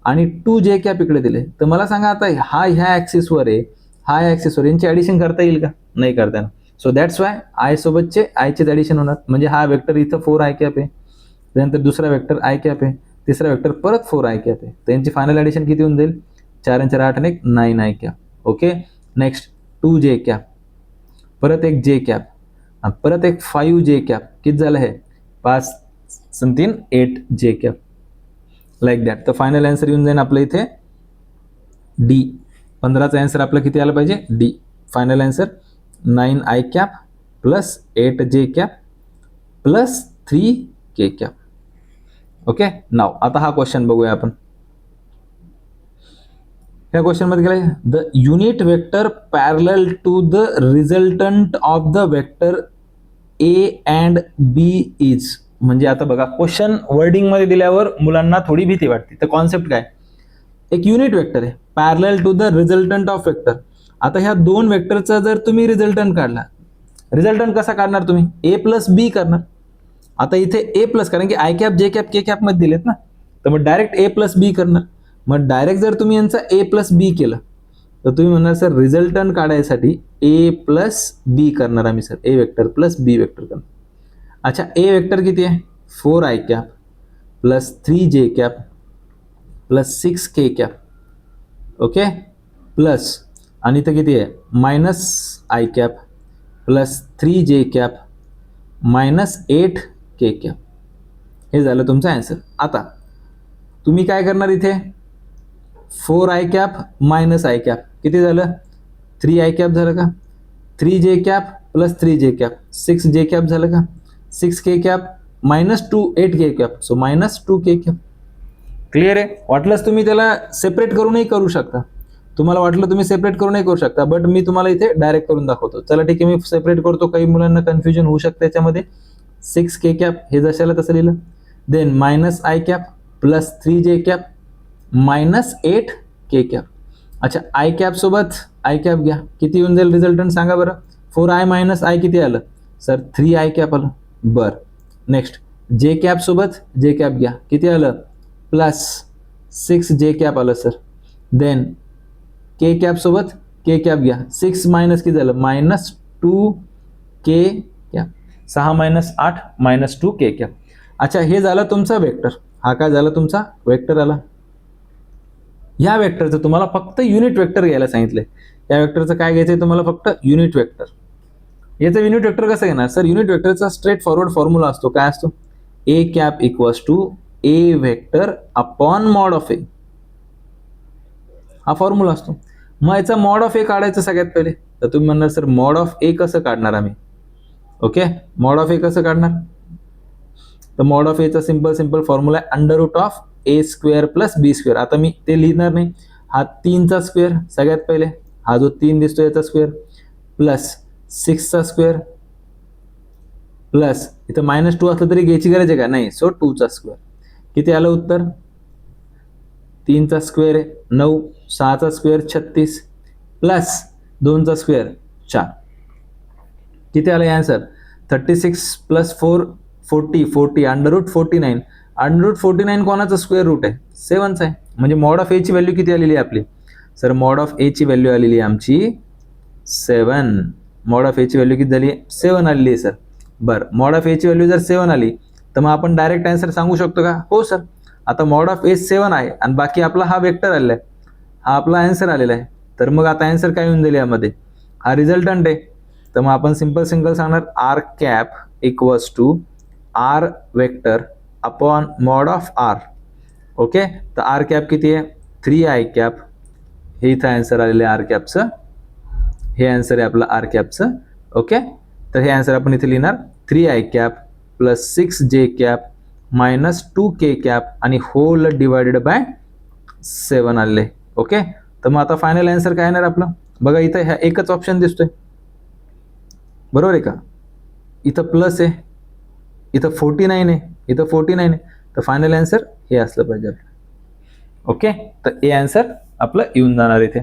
आणि 2 जे कॅप इकडे दिले, तर मला सांगा आता हा ह्या ॲक्सिसवर आहे, हा ॲक्सिसवर, यांची ॲडिशन करता येईल का? नाही करता येणार. सो दॅट्स वाय आय सोबतचे आयचेच ॲडिशन होणार. म्हणजे हा वेक्टर इथं 4 आय कॅप आहे, त्यानंतर दुसरा वेक्टर आय कॅप आहे, तिसरा वेक्टर परत 4 आय कॅप आहे. तर यांची फायनल ॲडिशन किती होऊन जाईल? 4 आणि 4 8 आणि 1 9 I cap. Okay. Next 2 J cap, परत एक जे कॅप, परत एक 5 जे कॅप. किती झालं हे? 5 3 8 जे कॅप लाईक दॅट. तर फायनल आन्सर येऊन जाईल आपलं इथे डी. 15चा आन्सर आपलं किती आलं पाहिजे? D. Final answer 9 I cap plus 8 J cap plus 3 K cap. Okay. Now आता हा क्वेश्चन बघूया आपण. या क्वेश्चन मध्ये गेलाय the unit vector parallel to the resultant of the vector A and B is. म्हणजे आता बघा क्वेश्चन वर्डिंग मध्ये दिल्यावर मुलांना थोडी भीती वाटते. तर कॉन्सेप्ट काय? एक युनिट वेक्टर आहे parallel to the resultant of vector. आता ह्या दोन वेक्टरचा जर तुम्ही रिझल्टंट काढला, रिझल्टंट कसा काढणार तुम्ही? ए प्लस बी करणार. आता इथे ए प्लस, कारण की आय कॅप जे कॅप के कॅप मध्ये दिलेत ना, तर मग डायरेक्ट ए प्लस बी करणार. मग डायरेक्ट जर तुम्ही यांचा ए प्लस बी केलं तर तुम्ही म्हणणार सर रिझल्टंट काढायसाठी ए प्लस बी करणार आम्ही सर, ए वेक्टर प्लस बी वेक्टर करणार. अच्छा, ए वेक्टर किती आहे? 4 I cap plus 3 J cap plus 6 K cap. Okay. Plus आणि इथं किती आहे? Minus I cap plus 3 J cap minus 8 K cap. हे झालं तुमचं आन्सर. आता तुम्ही काय करणार इथे? 4 I cap minus I cap किती झालं? 3 आय कॅप झालं का? 3 J cap plus 3 J cap 6 जे कॅप झालं का? 6 K cap minus 2 8 K cap, so minus 2 K cap. Clear आहे? वाटलंच तुम्ही त्याला सेपरेट करूनही करू शकता. तुम्हाला वाटलं तुम्ही सेपरेट करूनही करू शकता, बट मी तुम्हाला इथे डायरेक्ट करून दाखवतो. चला ठीक आहे, मी सेपरेट करतो. काही मुलांना कन्फ्युजन होऊ शकतं याच्यामध्ये. 6 के कॅप हे जशाला तसं लिहिलं. Then minus I cap plus 3 J cap minus 8 K cap. अच्छा, आय कॅप सोबत आय कॅप घ्या, किती येऊन जाईल रिझल्टंट सांगा बरं? 4 आय मायनस आय किती आलं सर? 3 आय कॅप आलं. बरं. नेक्स्ट जे कॅप सोबत जे कॅप घ्या, किती आलं? प्लस 6 जे कॅप आलं सर. देन के कॅप सोबत के कॅप घ्या, 6 मायनस किती झालं? Minus 2 K cap. 6 minus 8 minus 2 K cap. अच्छा, हे झालं तुमचा वेक्टर. हा काय झाला? तुमचा वेक्टर आला. या वेक्टरचं तुम्हाला फक्त युनिट वेक्टर घ्यायला सांगितलंय. या वेक्टरचं काय घ्यायचंय तुम्हाला? फक्त युनिट वेक्टर. याचं युनिट वेक्टर कसं घेणार सर? युनिट वेक्टरचा स्ट्रेट फॉरवर्ड फॉर्म्युला असतो. काय असतो? A cap equals to A vector upon mod of A. हा फॉर्म्युला असतो. मग याचा मॉड ऑफ ए काढायचं सगळ्यात पहिले. तर तुम्ही म्हणणार सर मॉड ऑफ ए कसं काढणार आम्ही? ओके, मॉड ऑफ ए कसं काढणार? तर मॉड ऑफ एचा सिंपल फॉर्म्युला आहे under root of A square plus B square. आता मी ते लिहिणार नाही. हा 3चा स्क्वेअर सगळ्यात पहिले, हा जो 3 दिसतो याचा स्क्वेअर प्लस 6चा स्क्वेअर प्लस इथं मायनस 2 असलं तरी घ्यायची गरज आहे का? नाही. सो 2चा स्क्वेअर. किती आलं उत्तर? 3चा स्क्वेअर आहे 9, 6चा स्क्वेअर 36 प्लस 2चा स्क्वेअर 4. किती आलं answer? 36 plus 4 40 under root 49. Under root 49 कोणाचा स्क्वेअर रूट आहे? 7चा आहे. म्हणजे मॉड ऑफ एची व्हॅल्यू किती आलेली आहे आपली सर? मॉड ऑफ एची व्हॅल्यू आलेली आहे आमची 7. मॉड ऑफ एची व्हॅल्यू किती झाली? 7 आलेली आहे सर. बरं, मॉड ऑफ एची व्हॅल्यू जर 7 आली तर मग आपण डायरेक्ट आन्सर सांगू शकतो का? हो सर. आता मॉड ऑफ ए 7 आहे आणि बाकी आपला हा वेक्टर आलेला आहे, हा आपला आन्सर आलेला आहे. तर मग आता आन्सर काय येऊन जाईल यामध्ये? हा रिझल्टंट आहे. तर मग आपण सिंपल सांगणार R cap equals to R vector upon mod of R. Okay. तर आर कॅप किती आहे? 3 आय कॅप. हे इथं आन्सर आलेलं आहे आर कॅपचं. हे आन्सर आहे आपलं आर कॅपचं. ओके. तर हे आन्सर आपण इथे लिहिणार 3 आय कॅप प्लस 6 जे कॅप मायनस 2 के कॅप आणि होल डिवायडेड बाय 7 आले. ओके. तर मग आता फायनल आन्सर काय येणार आपलं? बघा इथं ह्या एकच ऑप्शन दिसतोय, बरोबर आहे का? इथं प्लस आहे, इथं 49 आहे, इथं 49 आहे. तर फायनल आन्सर हे असलं पाहिजे आपलं. ओके. तर ए आन्सर आपलं येऊन जाणार इथे.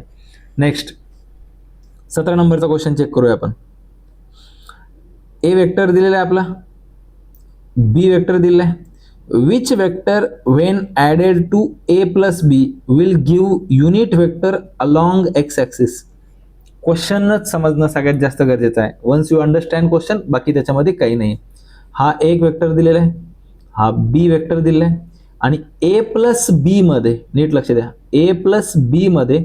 नेक्स्ट 17 नंबरचा क्वेश्चन चेक करूया आपण. ए वेक्टर दिलेला आहे आपला, बी वेक्टर दिलेला आहे. Which vector when added to A plus B will give unit vector along X axis. क्वेश्चनच समजणं सगळ्यात जास्त गरजेचं आहे. वन्स यू अंडरस्टँड क्वेश्चन, बाकी त्याच्यामध्ये काही नाही. हा एक वेक्टर दिलेला आहे, हा बी वेक्टर दिलेला आहे आणि ए प्लस बी मध्ये, नीट लक्ष द्या, ए प्लस बी मध्ये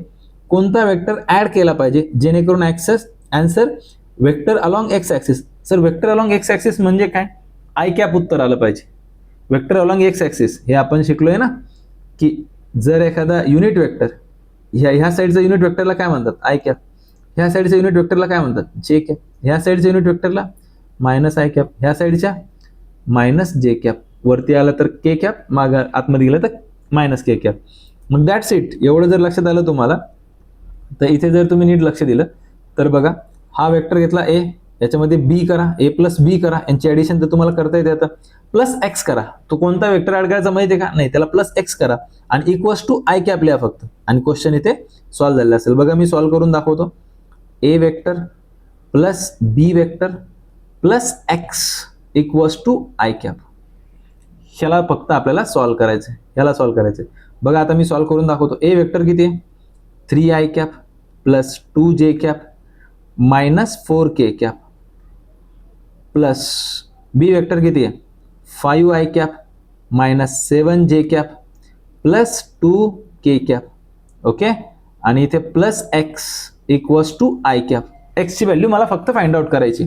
कोणता वेक्टर ऍड केला पाहिजे जेणेकरून answer vector along X axis. Sir vector along X axis म्हणजे काय? आय कॅप उत्तर आलं पाहिजे. वेक्टर अलॉंग एक्स ॲक्सिस हे आपण शिकलोय ना, की जर एखादा युनिट वेक्टर ह्या साईडचा युनिट वेक्टरला काय म्हणतात, आय कॅप, ह्या साईडच्या युनिट वेक्टरला काय म्हणतात, जे कॅप, ह्या साईडच्या युनिट वेक्टरला मायनस आय कॅप, ह्या साईडच्या मायनस जे कॅप, वरती आलं तर के कॅप, मागं आतमध्ये गेलं तर मायनस के कॅप. मग दॅट्स इट. एवढं जर लक्षात आलं तुम्हाला तर इथे जर तुम्ही नीट लक्ष दिलं तर बघा, हा वेक्टर घेतला ए, याच्यामध्ये बी करा, ए प्लस बी करा, यांची ॲडिशन तर तुम्हाला करता येते. आता प्लस एक्स करा, तो कोणता वेक्टर ॲड करायचा माहिती आहे का, नाही त्याला प्लस एक्स करा आणि इक्वल्स टू आय कॅप लिहा फक्त, आणि क्वेश्चन इथे सॉल्व्ह झालेला असेल. बघा मी सॉल्व्ह करून दाखवतो. A vector plus B vector plus X equals to I cap, ह्याला फक्त आपल्याला सॉल्व्ह करायचं आहे, ह्याला सॉल्व्ह करायचं आहे. बघा आता मी सॉल्व्ह करून दाखवतो. ए वेक्टर किती आहे, 3 I cap plus 2 J cap minus 4 K cap, plus B vector किती आहे, 5 I cap minus 7 J cap plus 2 K cap. Okay, आणि इथे plus X equals to I cap. एक्सची व्हॅल्यू मला फक्त फाइंड आउट करायची.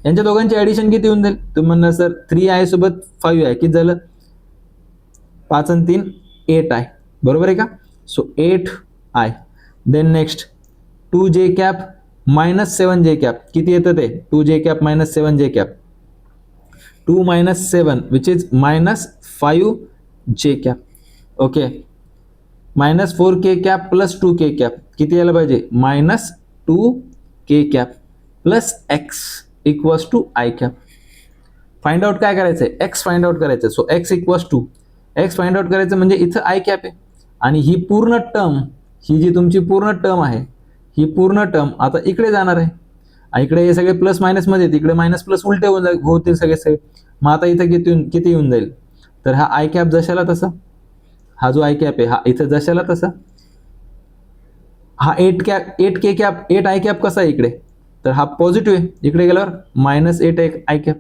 यांच्या दोघांची ॲडिशन किती होऊन जाईल, तुम्ही म्हणणार सर 3 आय सोबत 5 आय किती झालं, 5 आणि 3 8 आय, बरोबर आहे का. So 8 I. Then next 2 J cap minus 7 J cap, किती येतं ते, 2 J cap minus 7 J cap, 2 minus 7 which is minus 5 J cap. Okay, minus 4 K cap plus 2 K cap, किती यायला पाहिजे, minus 2 K cap plus X equals to I cap. Find out काय करायचं आहे, X find out करायचं. So X equals to X find out करायचं म्हणजे इथं आय कॅप आहे, आणि ही पूर्ण टर्म, ही जी तुमची पूर्ण टर्म आहे, ही पूर्ण टर्म आता इकडे जाणार आहे. इकडे हे सगळे प्लस मायनसमध्ये, तिकडे मायनस प्लस उलटे होतील सगळे. मग आता इथं किती येऊन जाईल, तर हा आय कॅप जशाला तसा, हा जो आय कॅप आहे हा इथं जशाला तसा, हा 8 आय कॅप कसा आहे इकडे, तर हा पॉझिटिव्ह आहे, इकडे गेल्यावर मायनस 8 आय कॅप.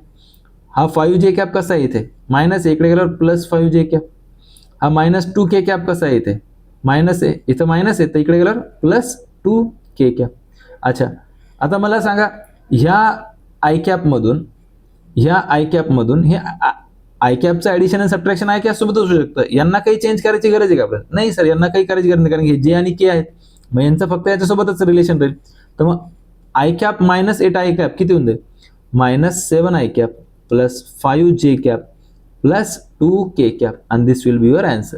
हा 5 जे कॅप कसा आहे इथे, मायनस, इकडे गेल्यावर प्लस 5 जे कॅप. हा मायनस 2 के कॅप कसा आहे इथे, मायनस आहे, इथं मायनस आहे, तर इकडे गेल्यावर प्लस 2 के कॅप. अच्छा, आता मला सांगा, ह्या आय कॅपमधून हे आय कॅपचं ॲडिशन आणि सबट्रॅक्शन आय कॅप सोबत असू शकतं. यांना काही चेंज करायची गरज आहे का आपल्याला, नाही सर, यांना काही करायची गरज नाही, कारण हे जे आणि के आहेत, मग यांचं फक्त याच्यासोबतच रिलेशन राहील. तर मग I cap minus 8 i cap किती होऊन जाईल, minus 7 I cap plus 5 J cap plus 2 K cap, and this will be your answer.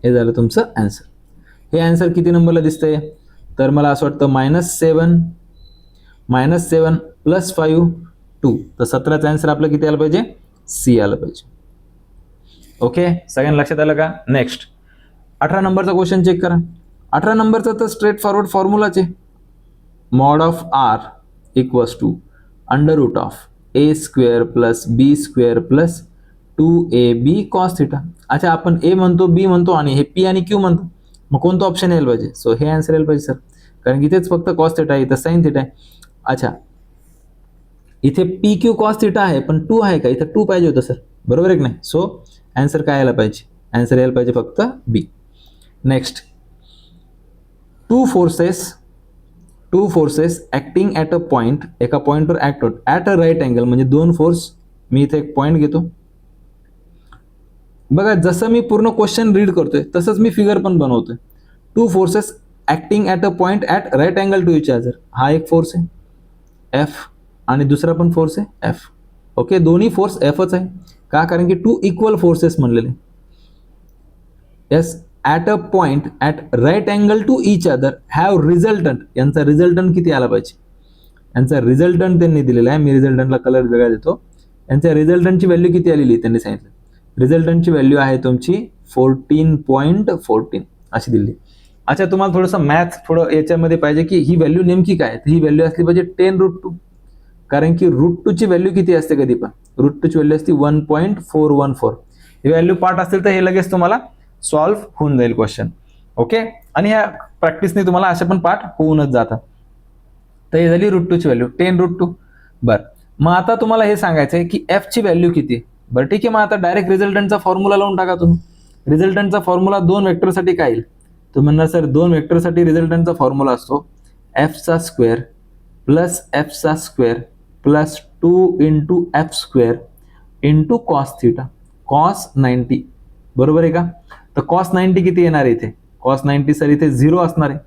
हे झालं तुमचं आन्सर. हे आन्सर किती नंबरला दिसतंय, तर मला असं वाटतं मायनस 7 प्लस 5 2, तर 17चा आन्सर आपलं किती आलं पाहिजे, सी आलं पाहिजे. ओके, सगळ्यांना लक्षात आलं का. नेक्स्ट 18 नंबरचा क्वेश्चन चेक करा. 18 नंबरचा तर स्ट्रेट फॉरवर्ड फॉर्म्युलाच आहे, mod of R equals to under root of A square plus B square plus 2ab cos theta. अच्छा, आपण ए म्हणतो, बी म्हणतो, आणि हे पी आणि क्यू म्हणतो, मग कोणतं ऑप्शन यायला पाहिजे, सो हे आन्सर यायला पाहिजे सर, कारण इथेच फक्त कॉस थिटा आहे, इथं साइन थिटा आहे. अच्छा, इथे पी क्यू कॉस थिटा आहे, पण 2 आहे का, इथं 2 पाहिजे होतं सर, बरोबर आहे की नाही. सो आन्सर काय यायला पाहिजे, आन्सर यायला पाहिजे फक्त B. Next, two forces acting at a point, एका पॉईंटवर ॲक्ट होत ॲट अ राईट अँगल, म्हणजे 2 फोर्स. मी इथे एक पॉईंट घेतो. बघा, जसं मी पूर्ण क्वेश्चन रीड करतोय तसंच मी फिगर पण बनवतोय. 2 forces acting at a point at right angle to each other. हा एक फोर्स आहे एफ, आणि दुसरा पण फोर्स आहे एफ. ओके, दोन्ही फोर्स एफच आहे का, कारण की 2 इक्वल फोर्सेस म्हणलेले. Yes, at a point at right angle to each other have resultant. यांचा रिझल्टंट किती आला पाहिजे, यांचा रिझल्टंट त्यांनी दिलेला आहे. मी रिझल्टंटला कलर वेगळा देतो. यांच्या रिझल्टंटची व्हॅल्यू किती आलेली त्यांनी सांगितलं. रिझल्टंटची व्हॅल्यू आहे तुमची 14.14 अशी दिली. अच्छा, तुम्हाला थोडंसं मॅथ थोडं याच्यामध्ये पाहिजे की ही व्हॅल्यू नेमकी काय, तर ही व्हॅल्यू असली पाहिजे 10√2, कारण की √2ची व्हॅल्यू किती असते कधी पण, √2ची व्हॅल्यू असते 1.414. ही व्हॅल्यू पार्ट असतील तर हे लगेच तुम्हाला सॉल्व्ह होऊन जाईल क्वेश्चन. ओके, आणि ह्या प्रॅक्टिसने तुम्हाला अशा पण पार्ट होऊनच जातात. तर हे झाली √2ची व्हॅल्यू 10√2. बरं, मग आता तुम्हाला हे सांगायचं आहे की एफची व्हॅल्यू किती. बरं ठीक आहे, मग आता डायरेक्ट रिझल्टंटचा फॉर्म्युला लावून टाका तुम्ही. रिझल्टंटचा फॉर्म्युला 2 वेक्टरसाठी काय येईल, तुम्ही म्हणणार सर 2 वेक्टरसाठी रिझल्टंटचा फॉर्म्युला असतो एफचा स्क्वेअर प्लस एफचा square plus 2 into F square into cos theta cos 90, बरोबर आहे का? तर कॉस 90 किती येणार आहे इथे? कॉस 90 सर इथे 0 असणार आहे,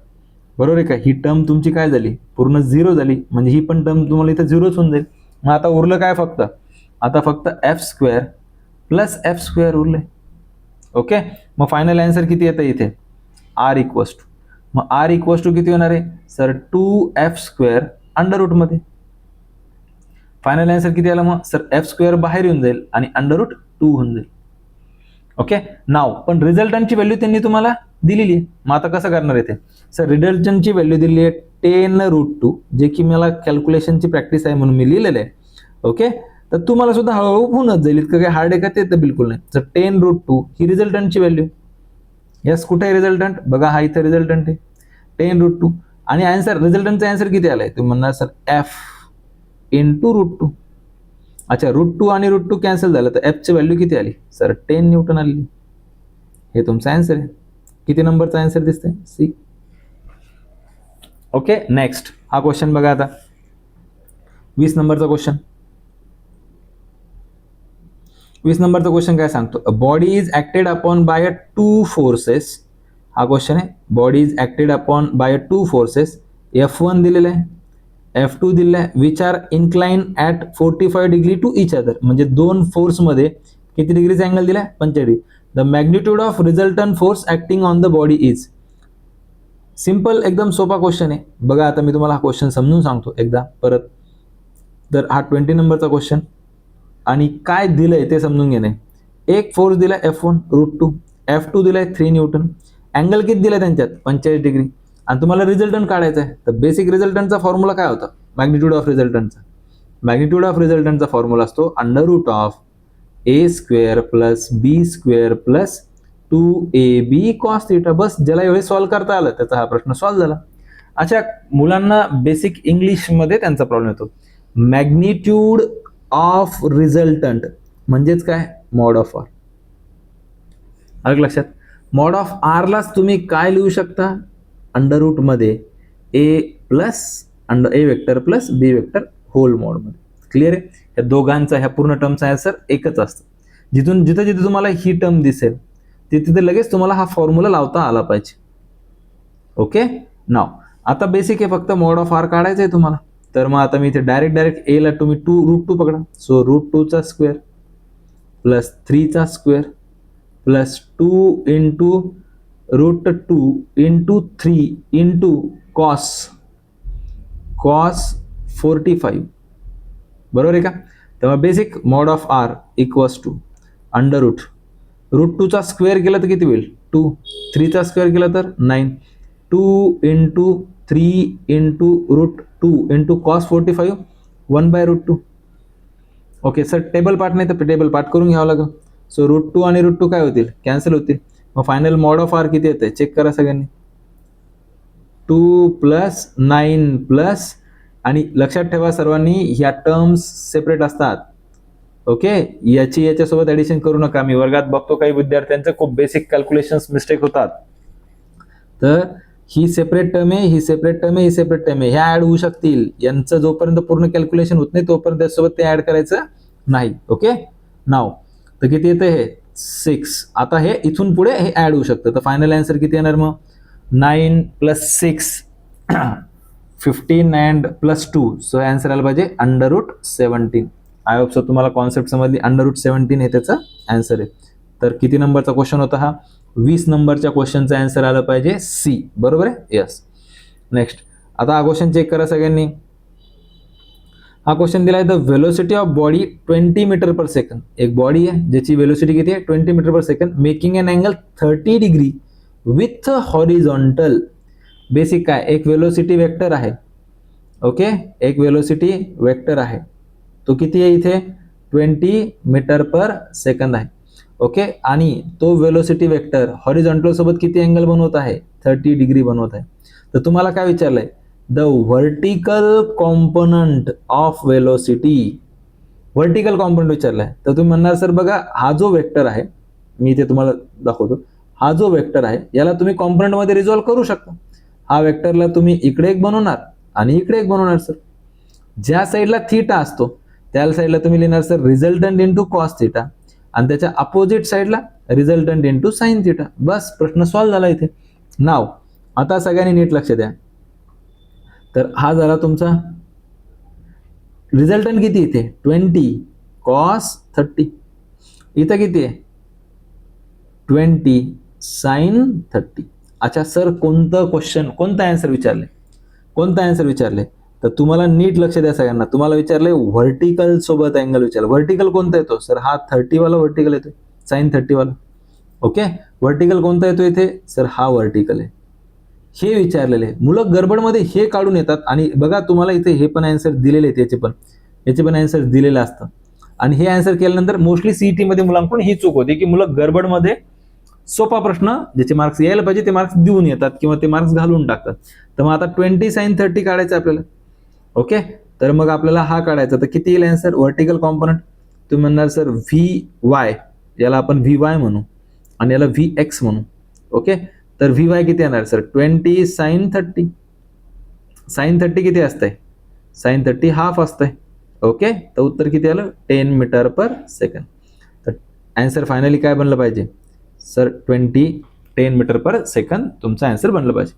बरोबर आहे का? ही टर्म तुमची काय झाली? पूर्ण 0 झाली, म्हणजे ही पण टर्म तुम्हाला इथे 0च होऊन जाईल. मग आता उरलं काय फक्त? आता फक्त F square plus F square उरले. ओके, मग फायनल आन्सर किती येतं इथे? आर इक्वस टू, मग आर इक्वस टू किती होणार आहे sir? 2f square under root मध्ये. फायनल आन्सर किती आला मग सर? एफ स्क्वेअर बाहेर येऊन जाईल आणि अंडर रूट 2 होऊन जाईल. ओके, नाव पण रिझल्टंटची व्हॅल्यू त्यांनी तुम्हाला दिलेली आहे. मग आता कसं करणार इथे सर? रिझल्टंटची व्हॅल्यू दिलेली आहे 10√2, जे की मला कॅल्क्युलेशनची प्रॅक्टिस आहे म्हणून मी लिहिलेलं आहे. ओके, तर तुम्हाला सुद्धा हळूहळू होऊनच जाईल, इतकं काही हार्ड आहे का ते? तर बिलकुल नाही. तर 10√2 ही रिझल्टंटची व्हॅल्यू. यस, कुठे आहे रिझल्टंट? बघा, हा इथे रिझल्टंट आहे 10√2. आणि आन्सर, रिझल्टंटचा आन्सर किती आलाय? तुम्ही म्हणणार सर एफ इंटू √2. अच्छा, √2 आणि √2 कॅन्सल झालं, तर एफची व्हॅल्यू किती आली सर? 10 न्यूटन आली. हे तुमचा आन्सर आहे. किती नंबरचा आन्सर दिसतंय? सी. ओके, नेक्स्ट हा क्वेश्चन बघा आता, 20 नंबरचा क्वेश्चन. 20 नंबरचा क्वेश्चन काय सांगतो? A body is acted upon by 2 forces. हा क्वेश्चन आहे. Body is acted upon by 2 forces. F1 दिलेला आहे, F2 दिलेला आहे, which are incline at 45 degree to each other. म्हणजे दोन फोर्समध्ये किती डिग्रीचा अँगल दिलाय? 45 degree. The magnitude of resultant force acting on the body is. Simple, एकदम सोपा क्वेश्चन आहे. बघा, आता मी तुम्हाला हा क्वेश्चन समजून सांगतो एकदा परत. तर हा 20 नंबरचा क्वेश्चन आणि काय दिलंय ते समजून घेणे. एक फोर्स दिलाय F1 √2, F2 दिलाय 3 न्यूटन, अँगल किती दिलाय त्यांच्यात? 45 डिग्री. आणि तुम्हाला रिझल्टंट काढायचा आहे. तर बेसिक रिझल्टंटचा फॉर्म्युला काय होता? मॅग्निट्यूड ऑफ रिझल्टंटचा. मॅग्निट्यूड ऑफ रिझल्टंटचा फॉर्म्युला असतो √A square plus B square plus 2AB cos theta. बस, ज्याला एवढे सॉल्व्ह करता आलं त्याचा हा प्रश्न सॉल्व्ह झाला. अच्छा, मुलांना बेसिक इंग्लिशमध्ये त्यांचा प्रॉब्लेम येतो. मॅग्निट्यूड ऑफ रिझल्टंट म्हणजेच काय? Mod of R. आलं लक्षात? मॉड ऑफ आरलाच तुम्ही काय लिहू शकता? अंडर रूट मध्ये ए plus A vector plus B vector hole mod मध्ये. क्लिअर आहे? या दोघांचा, ह्या पूर्ण टर्मचा आन्सर एकच असतं. जिथून जिथे जिथे तुम्हाला ही टर्म दिसेल तिथे लगेच तुम्हाला हा फॉर्म्युला लावता आला पाहिजे. ओके, नाव आता बेसिक आहे, फक्त मॉड ऑफ आर काढायचं आहे तुम्हाला. तर मग आता मी इथे डायरेक्ट ए ला तुम्ही √2 पकडा. सो √2चा स्क्वेअर प्लस 3चा square plus 2 into √2 into 3 into cos 45, बरोबर आहे का? तेव्हा basic mod of R equals to under root. √2चा स्क्वेअर केला तर किती होईल? 2. 3चा स्क्वेअर केला तर 9. 2 into 3 into √2 into cos 45 1/√2. Okay sir, table part नाही तर टेबल पार्ट करून घ्यावं लागेल. सो √2 आणि √2 काय होतील? कॅन्सल होतील. मग फायनल मॉड ऑफ आर किती येते? चेक करा सगळ्यांनी. 2 प्लस 9 प्लस, आणि लक्षात ठेवा सर्वांनी, ह्या टर्म्स सेपरेट असतात. ओके, याची याच्यासोबत ऍडिशन करू नका. मी वर्गात बघतो काही विद्यार्थ्यांचे खूप बेसिक कॅल्क्युलेशन्स मिस्टेक होतात. तर ही सेपरेट टर्म आहे, ही सेपरेट टर्म आहे, ही सेपरेट टर्म आहे, ह्या ऍड होऊ शकतील. यांचं जोपर्यंत पूर्ण कॅल्क्युलेशन होत नाही तोपर्यंत त्यासोबत ते ऍड करायचं नाही. ओके, नाव तर किती येतं? हे 6. आता हे इथून पुढे हे ऍड होऊ शकतं. तर फायनल आन्सर किती येणार मग? 9 plus 6 15 and plus 2. So answer आला पाहिजे √17. आय होप सो तुम्हाला कॉन्सेप्ट समजली. √17 हे त्याचा आन्सर आहे. तर किती नंबरचा क्वेश्चन होता हा? 20 नंबरच्या क्वेश्चनचा आन्सर आला पाहिजे सी. बरोबर आहे? यस. नेक्स्ट, आता हा क्वेश्चन चेक करा सगळ्यांनी. हा क्वेश्चन दिलाय, the velocity of body 20 meter per second. एक बॉडी आहे ज्याची व्हेलोसिटी किती आहे? 20 meter per second, making an angle 30 degree with horizontal. Basic काय? एक वेलोसिटी वेक्टर आहे. ओके, एक वेलोसिटी वेक्टर आहे. तो किती आहे इथे? 20 मीटर पर सेकंद आहे. ओके, आणि तो वेलोसिटी वेक्टर हॉरिझॉन्टल सोबत किती अँगल बनवत आहे? 30 डिग्री बनवत आहे. तर तुम्हाला काय विचारलंय? The vertical component of velocity. Vertical component विचारलाय. तर तुम्ही म्हणणार सर बघा, हा जो वेक्टर आहे, मी इथे तुम्हाला दाखवतो, हा जो वेक्टर आहे याला तुम्ही कॉम्पोनंट मध्ये रिझॉल्व्ह करू शकता. हा वेक्टरला तुम्ही इकडे एक बनवणार आणि इकडे एक बनवणार सर. ज्या साईडला थिटा असतो त्या साईडला तुम्ही लिहिणार sir resultant into cos theta, आणि त्याच्या अपोजिट साईडला रिझल्टंट इंटू साइन थिटा. बस प्रश्न सॉल्व्ह झाला इथे. नाव आता सगळ्यांनी नीट लक्ष द्या. तर हा झाला तुमचा रिझल्टंट किती इथे 20 कॉस 30, इथं किती आहे 20 साइन 30. अच्छा सर कोणतं क्वेश्चन, कोणता आन्सर विचारले, कोणता आन्सर विचारले, तर तुम्हाला नीट लक्ष द्या सगळ्यांना. तुम्हाला विचारले व्हर्टिकल सोबत अँगल विचारलं. व्हर्टिकल कोणता येतो सर, हा 30 वाला व्हर्टिकल येतोय, साइन 30 वाला. ओके, व्हर्टिकल कोणता येतो इथे सर, हा व्हर्टिकल आहे. हे विचारलेले मुलं गडबडमध्ये हे काढून येतात. आणि बघा तुम्हाला इथे हे पण आन्सर दिलेले आहेत, याचे पण आन्सर दिलेलं असतं. आणि हे आन्सर केल्यानंतर मोस्टली सीईटी मध्ये मुलांकडून ही चूक होते की मुलं गडबडमध्ये सोपा प्रश्न ज्याचे मार्क्स यायला पाहिजे ते मार्क्स देऊन येतात किंवा ते मार्क्स घालून टाकतात. तर मग आता 20 साइन 30 काढायचं आपल्याला. ओके, तर मग आपल्याला हा काढायचा. तर किती येईल आन्सर, व्हर्टिकल कॉम्पोनंट तुम्ही म्हणणार सर व्ही वाय, याला आपण व्ही वाय म्हणू आणि याला व्ही एक्स म्हणू. ओके, तर व्ही वाय किती येणार सर 20 साइन 30. साइन 30 किती असतंय, साइन 30 हाफ असतंय. ओके, तर उत्तर किती आलं 10 मीटर पर सेकंड. तर आन्सर फायनली काय बनलं पाहिजे सर 10 मीटर पर सेकंड तुमचा आन्सर बनलं पाहिजे.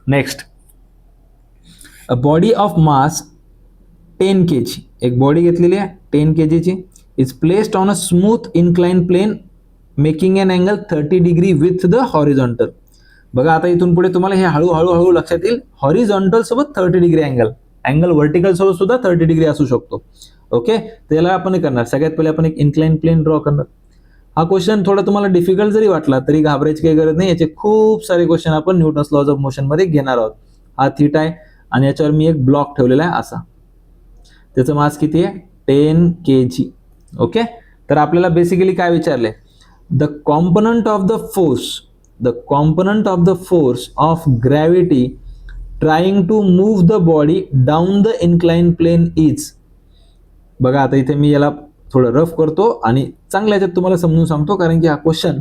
Next, a body of mass 10 kg, एक बॉडी घेतलेली आहे 10 kg ची, is placed on a smooth incline plane making an angle 30 degree with the horizontal. बघा आता इथून पुढे तुम्हाला हे हळूहळू लक्षात येईल. हॉरिझॉन्टल सोबत 30 डिग्री अँगल व्हर्टिकल सोबत सुद्धा 30 डिग्री असू शकतो. ओके, त्याला आपण करणार सगळ्यात पहिले आपण एक इन्क्लाइन प्लेन ड्रॉ करणार. हा क्वेश्चन थोडा तुम्हाला डिफिकल्ट जरी वाटला तरी घाबरायची काही गरज नाही. याचे खूप सारे क्वेश्चन आपण न्यूटन्स लॉज ऑफ मोशन मध्ये घेणार आहोत. हा थीटा आहे आणि याच्यावर मी एक ब्लॉक ठेवलेला आहे असा, त्याचं मास किती आहे 10 kg. ओके, तर आपल्याला बेसिकली काय विचारलंय, the component of the force of gravity trying to move the body down the incline plane is. बघा आता इथे मी याला थोडं रफ करतो आणि चांगल्या याच्यात तुम्हाला समजून सांगतो, कारण की हा क्वेश्चन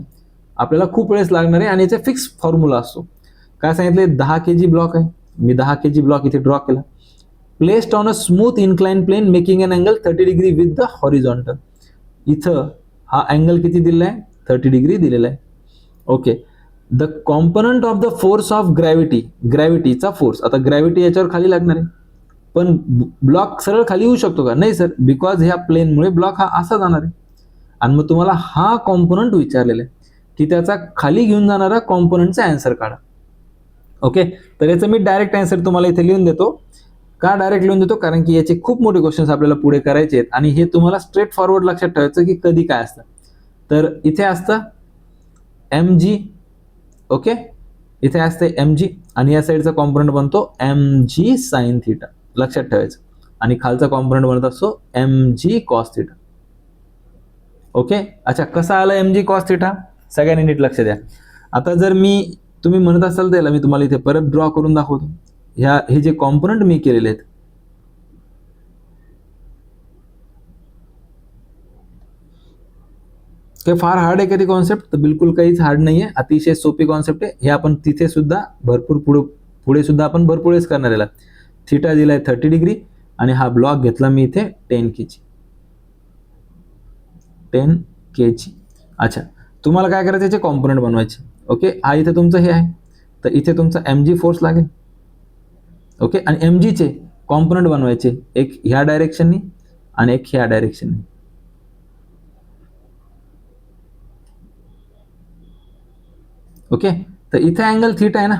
आपल्याला खूप वेळेस लागणार आहे आणि याचा फिक्स फॉर्म्युला असतो. काय सांगितले 10 kg ब्लॉक आहे, मी 10 kg ब्लॉक इथे ड्रॉ केला. Placed on a smooth incline plane making an angle 30 degree with the horizontal. इथं हा अँगल किती दिलेला आहे 30 डिग्री दिलेला आहे. Okay, the component of the force of ग्रॅव्हिटीचा फोर्स. आता ग्रॅव्हिटी याच्यावर खाली लागणार आहे, पण ब्लॉक सरळ खाली येऊ शकतो का, नाही सर, बिकॉज ह्या प्लेनमुळे ब्लॉक हा असा जाणार आहे. आणि मग तुम्हाला हा कॉम्पोनंट विचारलेला आहे की त्याचा खाली घेऊन जाणारा कॉम्पोनंटचा आन्सर काढा. ओके, तर याचं मी डायरेक्ट आन्सर तुम्हाला इथे लिहून देतो. का डायरेक्ट लिहून देतो, कारण की याचे खूप मोठे क्वेश्चन्स आपल्याला पुढे करायचे आहेत आणि हे तुम्हाला स्ट्रेट फॉरवर्ड लक्षात ठेवायचं की कधी काय असतं. तर इथे असतं mg. ओके, इथे असते mg आणि या साईडचा कॉम्पोनंट बनतो mg साइन थिटा, लक्षात ठेवायचं. आणि खालचा कॉम्पोनंट बनत असतो mg कॉस थिटा. ओके, अच्छा कसा आला mg कॉस थिटा सगळ्यांनी नीट लक्ष द्या. आता जर तुम्ही म्हणत असाल त्याला मी तुम्हाला इथे परत ड्रॉ करून दाखवतो. हे जे कॉम्पोनंट मी केलेले आहेत, काय फार हार्ड आहे कधी कॉन्सेप्ट, तर बिलकुल काहीच हार्ड नाही आहे, अतिशय सोपी कॉन्सेप्ट आहे. हे आपण तिथे सुद्धा भरपूर पुढे सुद्धा आपण भरपूर वेळेस करणार याला. थिटा दिलाय 30 डिग्री आणि हा ब्लॉक घेतला मी इथे 10 kg. अच्छा, तुम्हाला काय करायचं याचे कॉम्पोनंट बनवायचे. ओके, हा इथे तुमचं हे आहे, तर इथे तुमचा mg फोर्स लागेल. ओके, आणि mg चे कॉम्पोनंट बनवायचे, एक ह्या डायरेक्शननी आणि एक ह्या डायरेक्शननी. ओके, तर इथे अँगल थीटा आहे ना,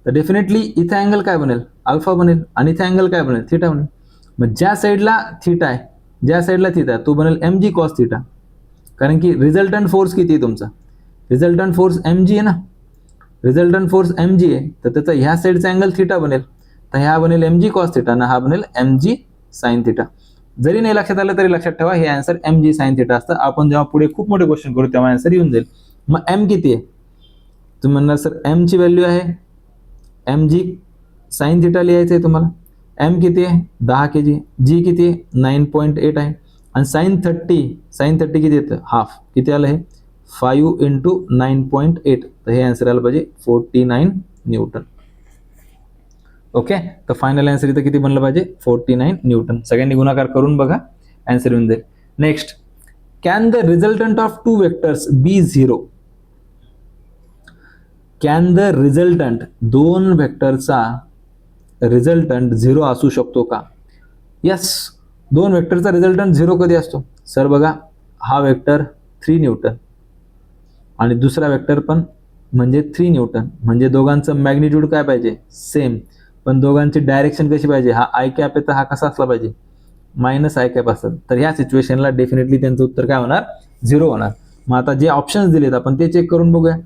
तर डेफिनेटली इथे अँगल काय बनेल अल्फा बनेल आणि इथे अँगल काय बनेल थीटा बनेल. मग ज्या साईडला थीटा आहे तो बनेल mg कॉस थीटा, कारण की रिझल्टंट फोर्स किती आहे तुमचा, रिझल्टंट फोर्स mg आहे ना, रिझल्टंट फोर्स mg आहे, तर त्याचा ह्या साईडचा अँगल थीटा बनेल, तर ह्या बनेल mg कॉस थीटा ना हा बनेल mg साइन थीटा. जरी नाही लक्षात आलं तरी लक्षात ठेवा हे आन्सर mg साइन थीटा असतं. आपण जेव्हा पुढे खूप मोठे क्वेश्चन करू तेव्हा आन्सर येऊन जाईल. मग m किती आहे, तुम्ही म्हणणार सर m ची व्हॅल्यू आहे mg साइन थीटा लिहायचं आहे तुम्हाला. m किती आहे 10 kg, g किती आहे 9.8 आहे आणि साइन 30 किती येतं हाफ, किती आलं हे 5 × 9.8, तर हे आन्सर आलं पाहिजे 49 न्यूटन. ओके, तर फायनल आन्सर इथं किती बनलं पाहिजे 49 न्यूटन. सगळ्यांनी गुणाकार करून बघा, आन्सर येऊन जाईल. Next, can the resultant of two vectors be zero. Can the resultant, दोन वेक्टरचा रिझल्टंट झिरो असू शकतो का? यस, दोन वेक्टरचा रिझल्टंट झिरो कधी असतो सर? बघा, हा वेक्टर 3 न्यूटन आणि दुसरा वेक्टर पण म्हणजे 3 न्यूटन, म्हणजे दोघांचं मॅग्निट्यूड काय पाहिजे? सेम. पण दोघांची डायरेक्शन कशी पाहिजे? हा आय कॅप आहे तर हा कसा असला पाहिजे? मायनस आय कॅप असेल. तर ह्या सिच्युएशनला डेफिनेटली त्यांचं उत्तर काय होणार? झिरो होणार. मग आता जे ऑप्शन्स दिलेत आपण ते चेक करून बघूया.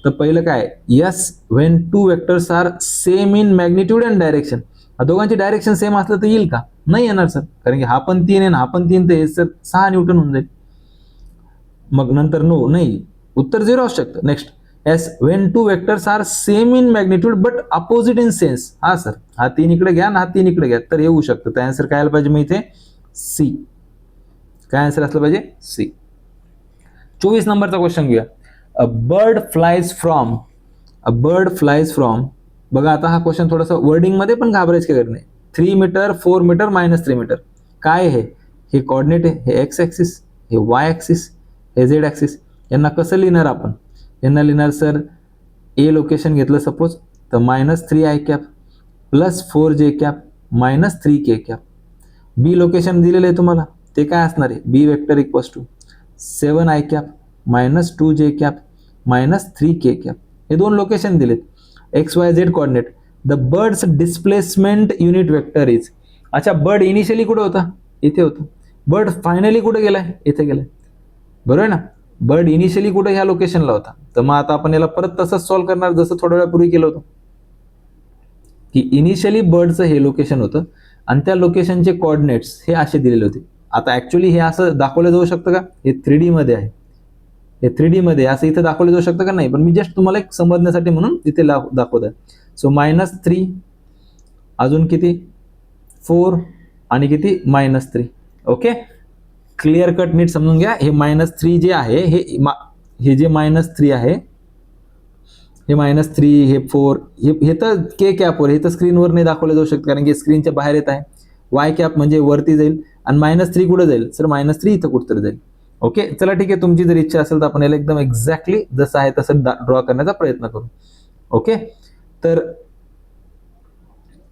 तर पहिलं काय? Yes, when two vectors are same in magnitude and direction. दोघांची डायरेक्शन सेम असलं तर येईल का? नाही येणार सर, कारण की हा पण 3 आहे ना हा पण 3, तर हे सर 6 न्यूटन होऊन जाईल. मग नंतर नो, नाही, उत्तर झिरो असू शकतं. Next, yes, when two vectors are same in magnitude but opposite in sense. हा सर, हा 3 इकडे घ्या ना हा 3 इकडे घ्या, तर येऊ शकतं. तर आन्सर काय आलं पाहिजे? मग इथे सी. काय आन्सर असलं पाहिजे? सी. 24 नंबरचा क्वेश्चन घेऊया. A bird flies from. A bird flies from. बघा, आता हा क्वेश्चन थोडासा वर्डिंग मध्ये पण घाबरायची काही गरज नाही. 3 मीटर, 4 मीटर, -3 मीटर. काय आहे हे? कॉर्डिनेट आहे. हे एक्स ॲक्सिस, हे वाय ॲक्सिस, हे झेड ॲक्सिस. यांना कसं लिहिणार आपण? यांना लिहिणार सर, ए लोकेशन घेतलं सपोज तर -3 I cap plus 4 J cap -3 K cap. B location दिलेलं आहे तुम्हाला, ते काय असणार आहे? B vector equals to 7 I cap -2 J cap -3 K cap. हे दोन लोकेशन दिलेत. X Y Z coordinate. The birds displacement unit vector is. अच्छा, बर्ड इनिशियली कुठे होता? इथे होता. बर्ड फायनली कुठे गेलाय? इथे गेलाय. बरोबर आहे ना? बर्ड इनिशियली कुठे? ह्या लोकेशनला होता. तर मग आता आपण याला परत तसंच सॉल्व्ह करणार जसं थोड्या वेळापूर्वी केलं होतं, की इनिशियली बर्डचं हे लोकेशन होतं आणि त्या लोकेशनचे कोऑर्डिनेट्स हे असे दिलेले होते. आता ऍक्च्युली हे असं दाखवलं जाऊ शकतं का? हे 3D मध्ये आहे, हे 3D मध्ये असं इथं दाखवलं जाऊ शकतं का? नाही. पण मी जस्ट तुम्हाला एक समजण्यासाठी म्हणून इथे दाखवत आहे. सो -3, अजून किती? 4 आणि किती? -3. ओके, क्लिअर कट, नीट समजून घ्या. हे -3 जे आहे हे जे -3 आहे, हे -3, हे 4, हे तर के कॅपवर, हे तर स्क्रीनवर नाही दाखवलं जाऊ शकतं कारण की स्क्रीनच्या बाहेर येत आहे. वाय कॅप म्हणजे वरती जाईल आणि -3 कुठं जाईल सर? -3 इथं कुठंतरी जाईल. ओके, चला ठीक आहे. तुमची जर इच्छा असेल तर आपण याला एकदम एक्झॅक्टली जसं आहे तसं ड्रॉ करण्याचा प्रयत्न करू. ओके, तर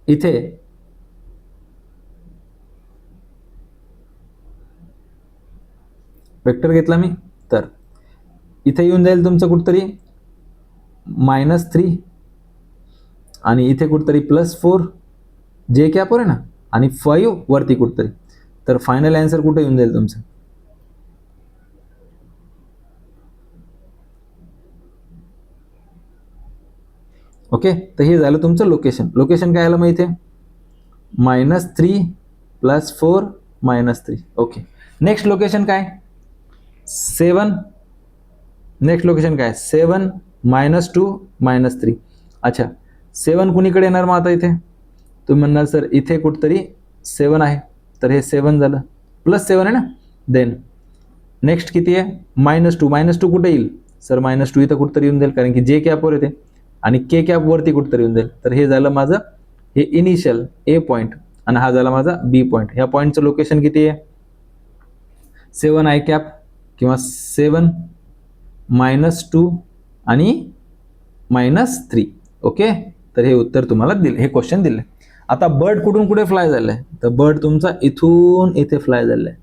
इथे वेक्टर घेतला मी, तर इथे येऊन जाईल तुमचं कुठतरी -3 आणि इथे कुठतरी +4 जे कॅपवर आहे ना, आणि 5 वरती कुठतरी. तर फायनल आन्सर कुठे येऊन जाईल तुमचं? ओके, तर हे झालं तुमचं लोकेशन. लोकेशन काय आलं मग इथे? -3 +4 -3. ओके, नेक्स्ट लोकेशन काय? 7. नेक्स्ट लोकेशन काय? 7 -2 -3. अच्छा, 7 कुणीकडे येणार मग आता इथे? तुम्ही म्हणणार सर इथे कुठतरी 7 आहे, तर हे 7 झालं, +7 आहे ना. देन नेक्स्ट किती आहे? -2. -2 कुठे येईल सर? -2 इथं कुठतरी येऊन जाईल कारण की जे कॅपवर येते आणि के कॅप वरती कुठतरी येऊन जाईल. तर हे झालं माझं हे इनिशियल ए पॉईंट आणि हा झाला माझा बी पॉईंट. ह्या पॉईंटचं लोकेशन किती आहे? 7 आय कॅप किंवा 7 -2 आणि -3. ओके, तर हे उत्तर तुम्हाला दिले, हे क्वेश्चन दिले. आता बर्ड कुठून कुठे फ्लाय झालाय? तर बर्ड तुमचा इथून इथे फ्लाय झालाय.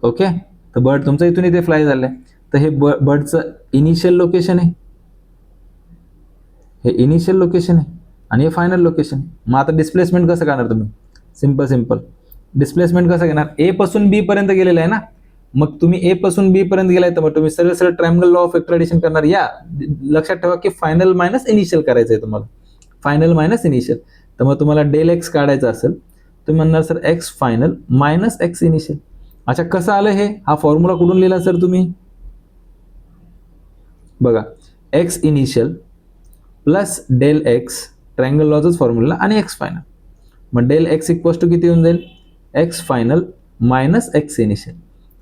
ओके, तर बर्ड तुमचा इथून इथे फ्लाय झालाय. तर हे बर्डचं इनिशियल लोकेशन आहे, हे इनिशियल लोकेशन आहे आणि हे फायनल लोकेशन. मग आता डिस्प्लेसमेंट कसं करणार तुम्ही? सिंपल. डिस्प्लेसमेंट कसं घेणार? ए पासून बी पर्यंत गेलेलं आहे ना, मग तुम्ही ए पासून बी पर्यंत गेलाय तर मग तुम्ही सरळ triangle law of vector addition करणार. या लक्षात ठेवा की फायनल मायनस इनिशियल करायचं आहे तुम्हाला, फायनल मायनस इनिशियल. तर मग तुम्हाला डेल एक्स काढायचं असेल, तुम्ही म्हणणार sir x final minus X initial. अच्छा, कसं आलं हे? हा फॉर्म्युला कुठून लिहिला सर तुम्ही? बघा, X initial plus del X, triangle लॉचाच फॉर्म्युला, आणि एक्स फायनल. मग डेल एक्स इक्वल्स टू किती होऊन जाईल? X final minus X initial.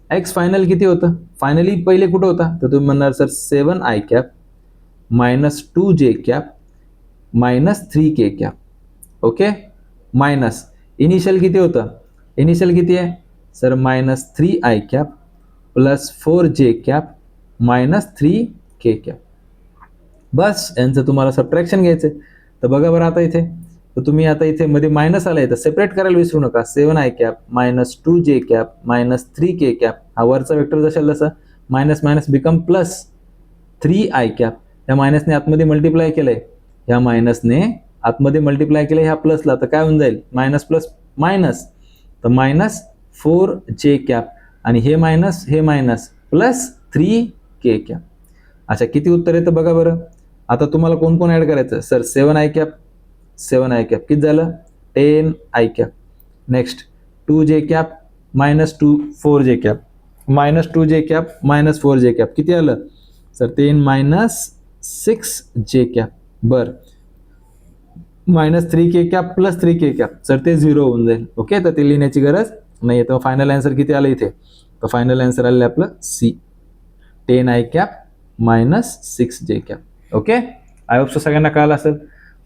X final किती होतं? फायनली पहिले कुठं होता? तर तुम्ही म्हणणार sir 7 I cap -2 J cap minus 3k cap. Okay, minus initial किती होतं, इनिशियल किती आहे sir, minus 3i cap plus 4j cap minus 3k cap. बस यांचं तुम्हाला सबट्रॅक्शन घ्यायचं. तर बघा बरं आता इथे, तर तुम्ही आता इथे मध्ये मायनस आलाय तर सेपरेट करायला विसरू नका. 7i cap minus 2j cap minus 3k cap, हा वरचा वेक्टर जशाला तसा minus minus become plus 3i cap. या मायनसने आतमध्ये मल्टिप्लाय केलंय, या मायनसने आतमध्ये मल्टिप्लाय केलंय ह्या प्लसला, तर काय होऊन जाईल मायनस प्लस मायनस, तर मायनस 4j कॅप आणि हे मायनस प्लस 3k कॅप. अच्छा, किती उत्तर येतं बघा बरं. आता तुम्हाला कोण कोण ऍड करायचं सर, 7i कॅप किती झालं 10i cap. Next 2j cap minus 4j cap minus 2j cap minus 4j cap किती आलं सर, 10 मायनस 6j कॅप. बर, minus 3k cap plus 3k cap, sir ते 0 होऊन जाईल. ओके, तर ते लिहिण्याची गरज नाही. तर फायनल आन्सर किती आलं इथे, तर फायनल आन्सर आलं आपलं C, 10i cap minus 6j cap. Okay, I hope so सगळ्यांना कळलं असेल.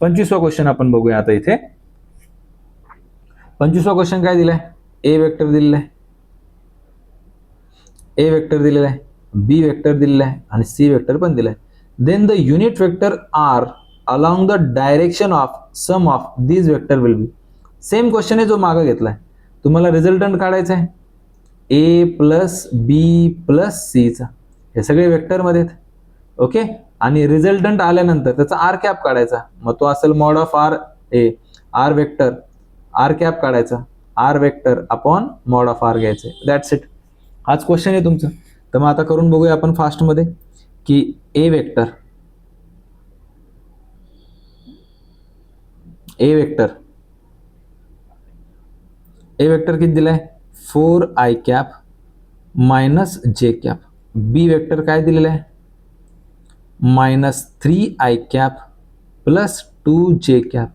25वा क्वेश्चन आपण बघूया आता इथे. 25वा क्वेश्चन काय दिलाय, ए वेक्टर दिलेला आहे, ए वेक्टर दिलेला आहे, बी वेक्टर दिलेला आहे आणि सी वेक्टर पण दिलाय. Then the unit vector are along the direction of sum of these vector will be. Same question आहे जो मागे घेतलाय. तुम्हाला रिझल्टंट काढायचा आहे ए प्लस बी प्लस सीचा, हे सगळे वेक्टर मध्ये आहेत. ओके, आणि रिझल्टंट आल्यानंतर त्याचा आर कॅप काढायचा, मग तो असेल mod of R A, R vector R cap काढायचा, R vector upon mod of R घ्यायचे. दॅट्स इट, हाच क्वेश्चन आहे तुमचं. तर मग आता करून बघूया आपण फास्टमध्ये की ए वेक्टर किती दिलाय 4i cap minus j cap. B vector काय दिलेलं आहे minus 3i cap plus 2j cap.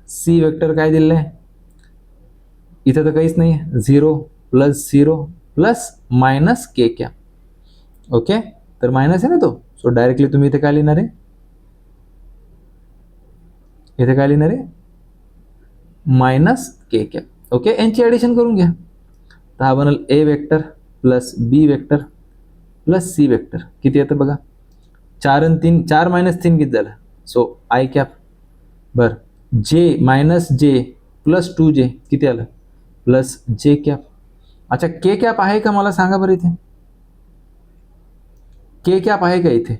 C vector काय दिलेलं आहे, इथं तर काहीच नाही, 0 plus minus k cap. Okay, तर मायनस आहे ना तो, सो डायरेक्टली तुम्ही इथे काय लिहिणार आहे, मायनस k कॅप. ओके, यांची ऍडिशन करून घ्या. तर हा बनल ए वेक्टर प्लस बी वेक्टर प्लस सी वेक्टर. किती येतं बघा, 4 आणि 3, 4 मायनस 3 किती झालं, सो आय कॅप. बर, जे मायनस जे प्लस 2j किती आलं प्लस जे कॅप. अच्छा, के कॅप आहे का मला सांगा बरं इथे, के कॅप आहे का इथे,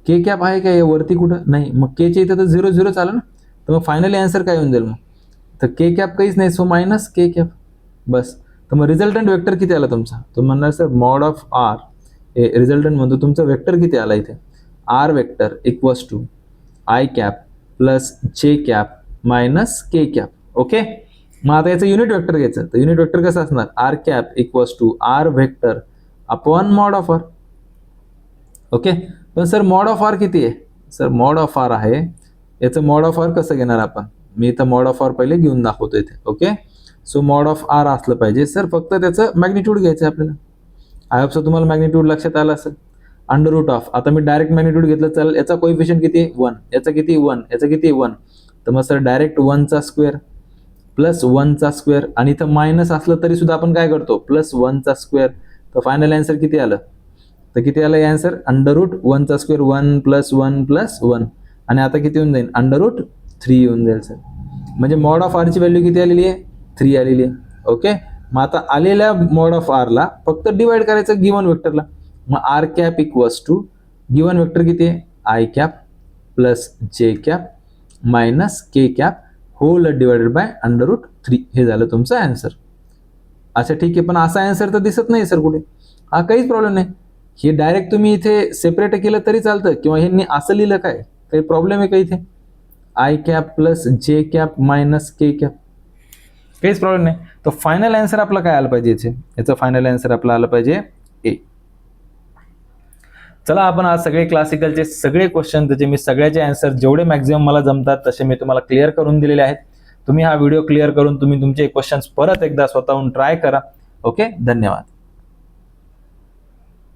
के कॅप आहे का वरती कुठं नाही, मग के च्या इथं तर 0 0 आलं ना. तर मग फायनली आन्सर काय होऊन जाईल मग, तर के कॅप काहीच नाही, सो मायनस के कॅप. बस, तर मग रिझल्टंट वेक्टर किती आला तुमचा, तो म्हणणार सर मॉड ऑफ आर, हे रिझल्टंट म्हणतो तुमचा वेक्टर किती आला इथे, R vector equals to I cap plus J cap minus K cap. Okay, मग आता याचं युनिट वेक्टर घ्यायचं. तर युनिट वेक्टर कसं असणार, R cap equals to R vector upon mod of R. Okay, पण सर मॉड ऑफ आर किती आहे, सर मॉड ऑफ आर आहे, याचं मॉड ऑफ आर कसं घेणार आपण, मी इथं मॉड ऑफ आर पहिले घेऊन दाखवतो इथे. Okay, so mod of R असलं पाहिजे सर, फक्त त्याचं मॅग्निट्यूड घ्यायचं आहे आपल्याला. आय होप सो तुम्हाला मॅग्निट्यूड लक्षात आलं असेल. अंडर रूट ऑफ, आता मी डायरेक्ट मॅग्निट्यूड घेतलं चालेल, याचा कोएफिशियंट किती 1, याचा किती 1, याचा किती 1, तर मग सर डायरेक्ट 1चा स्क्वेअर प्लस 1चा स्क्वेअर, आणि इथं मायनस असलं तरी सुद्धा आपण काय करतो प्लस 1चा स्क्वेअर. तर फायनल आन्सर किती आलं, तर किती आलं आन्सर, अंडर रूट 1चा स्क्वेअर 1 प्लस 1 प्लस 1, आणि आता किती होऊन जाईल अंडर रूट 3 येऊन जाईल सर. म्हणजे मॉड ऑफ आरची व्हॅल्यू किती आलेली आहे 3 आलेली आहे. ओके, मग आता आलेल्या मॉड ऑफ आरला फक्त डिवाइड करायचं गिवन वेक्टरला. मग R cap equals to given vector किती आहे I cap plus J cap minus K cap whole divided by under root 3, हे झालं तुमचं आन्सर. अच्छा ठीक आहे, पण असा आन्सर तर दिसत नाही सर कुठे, हा काहीच प्रॉब्लेम नाही. हे डायरेक्ट तुम्ही इथे सेपरेट केलं तरी चालतं, किंवा हे असं लिहिलं काय, काही प्रॉब्लेम आहे का इथे, I cap plus J cap minus K cap, काहीच प्रॉब्लेम नाही. तर फायनल आन्सर आपला काय आलं पाहिजे इथे, याचं फायनल आन्सर आपला आलं पाहिजे ए. चला, आपण आज सगळे क्लासिकलचे सगळे क्वेश्चन, त्याचे मी सगळ्याचे आन्सर जेवढे मॅक्झिमम मला जमतात तसे मी तुम्हाला क्लिअर करून दिलेले आहेत. तुम्ही हा व्हिडिओ क्लिअर करून तुम्ही तुमचे क्वेश्चन्स परत एकदा स्वतःहून ट्राय करा. ओके, धन्यवाद.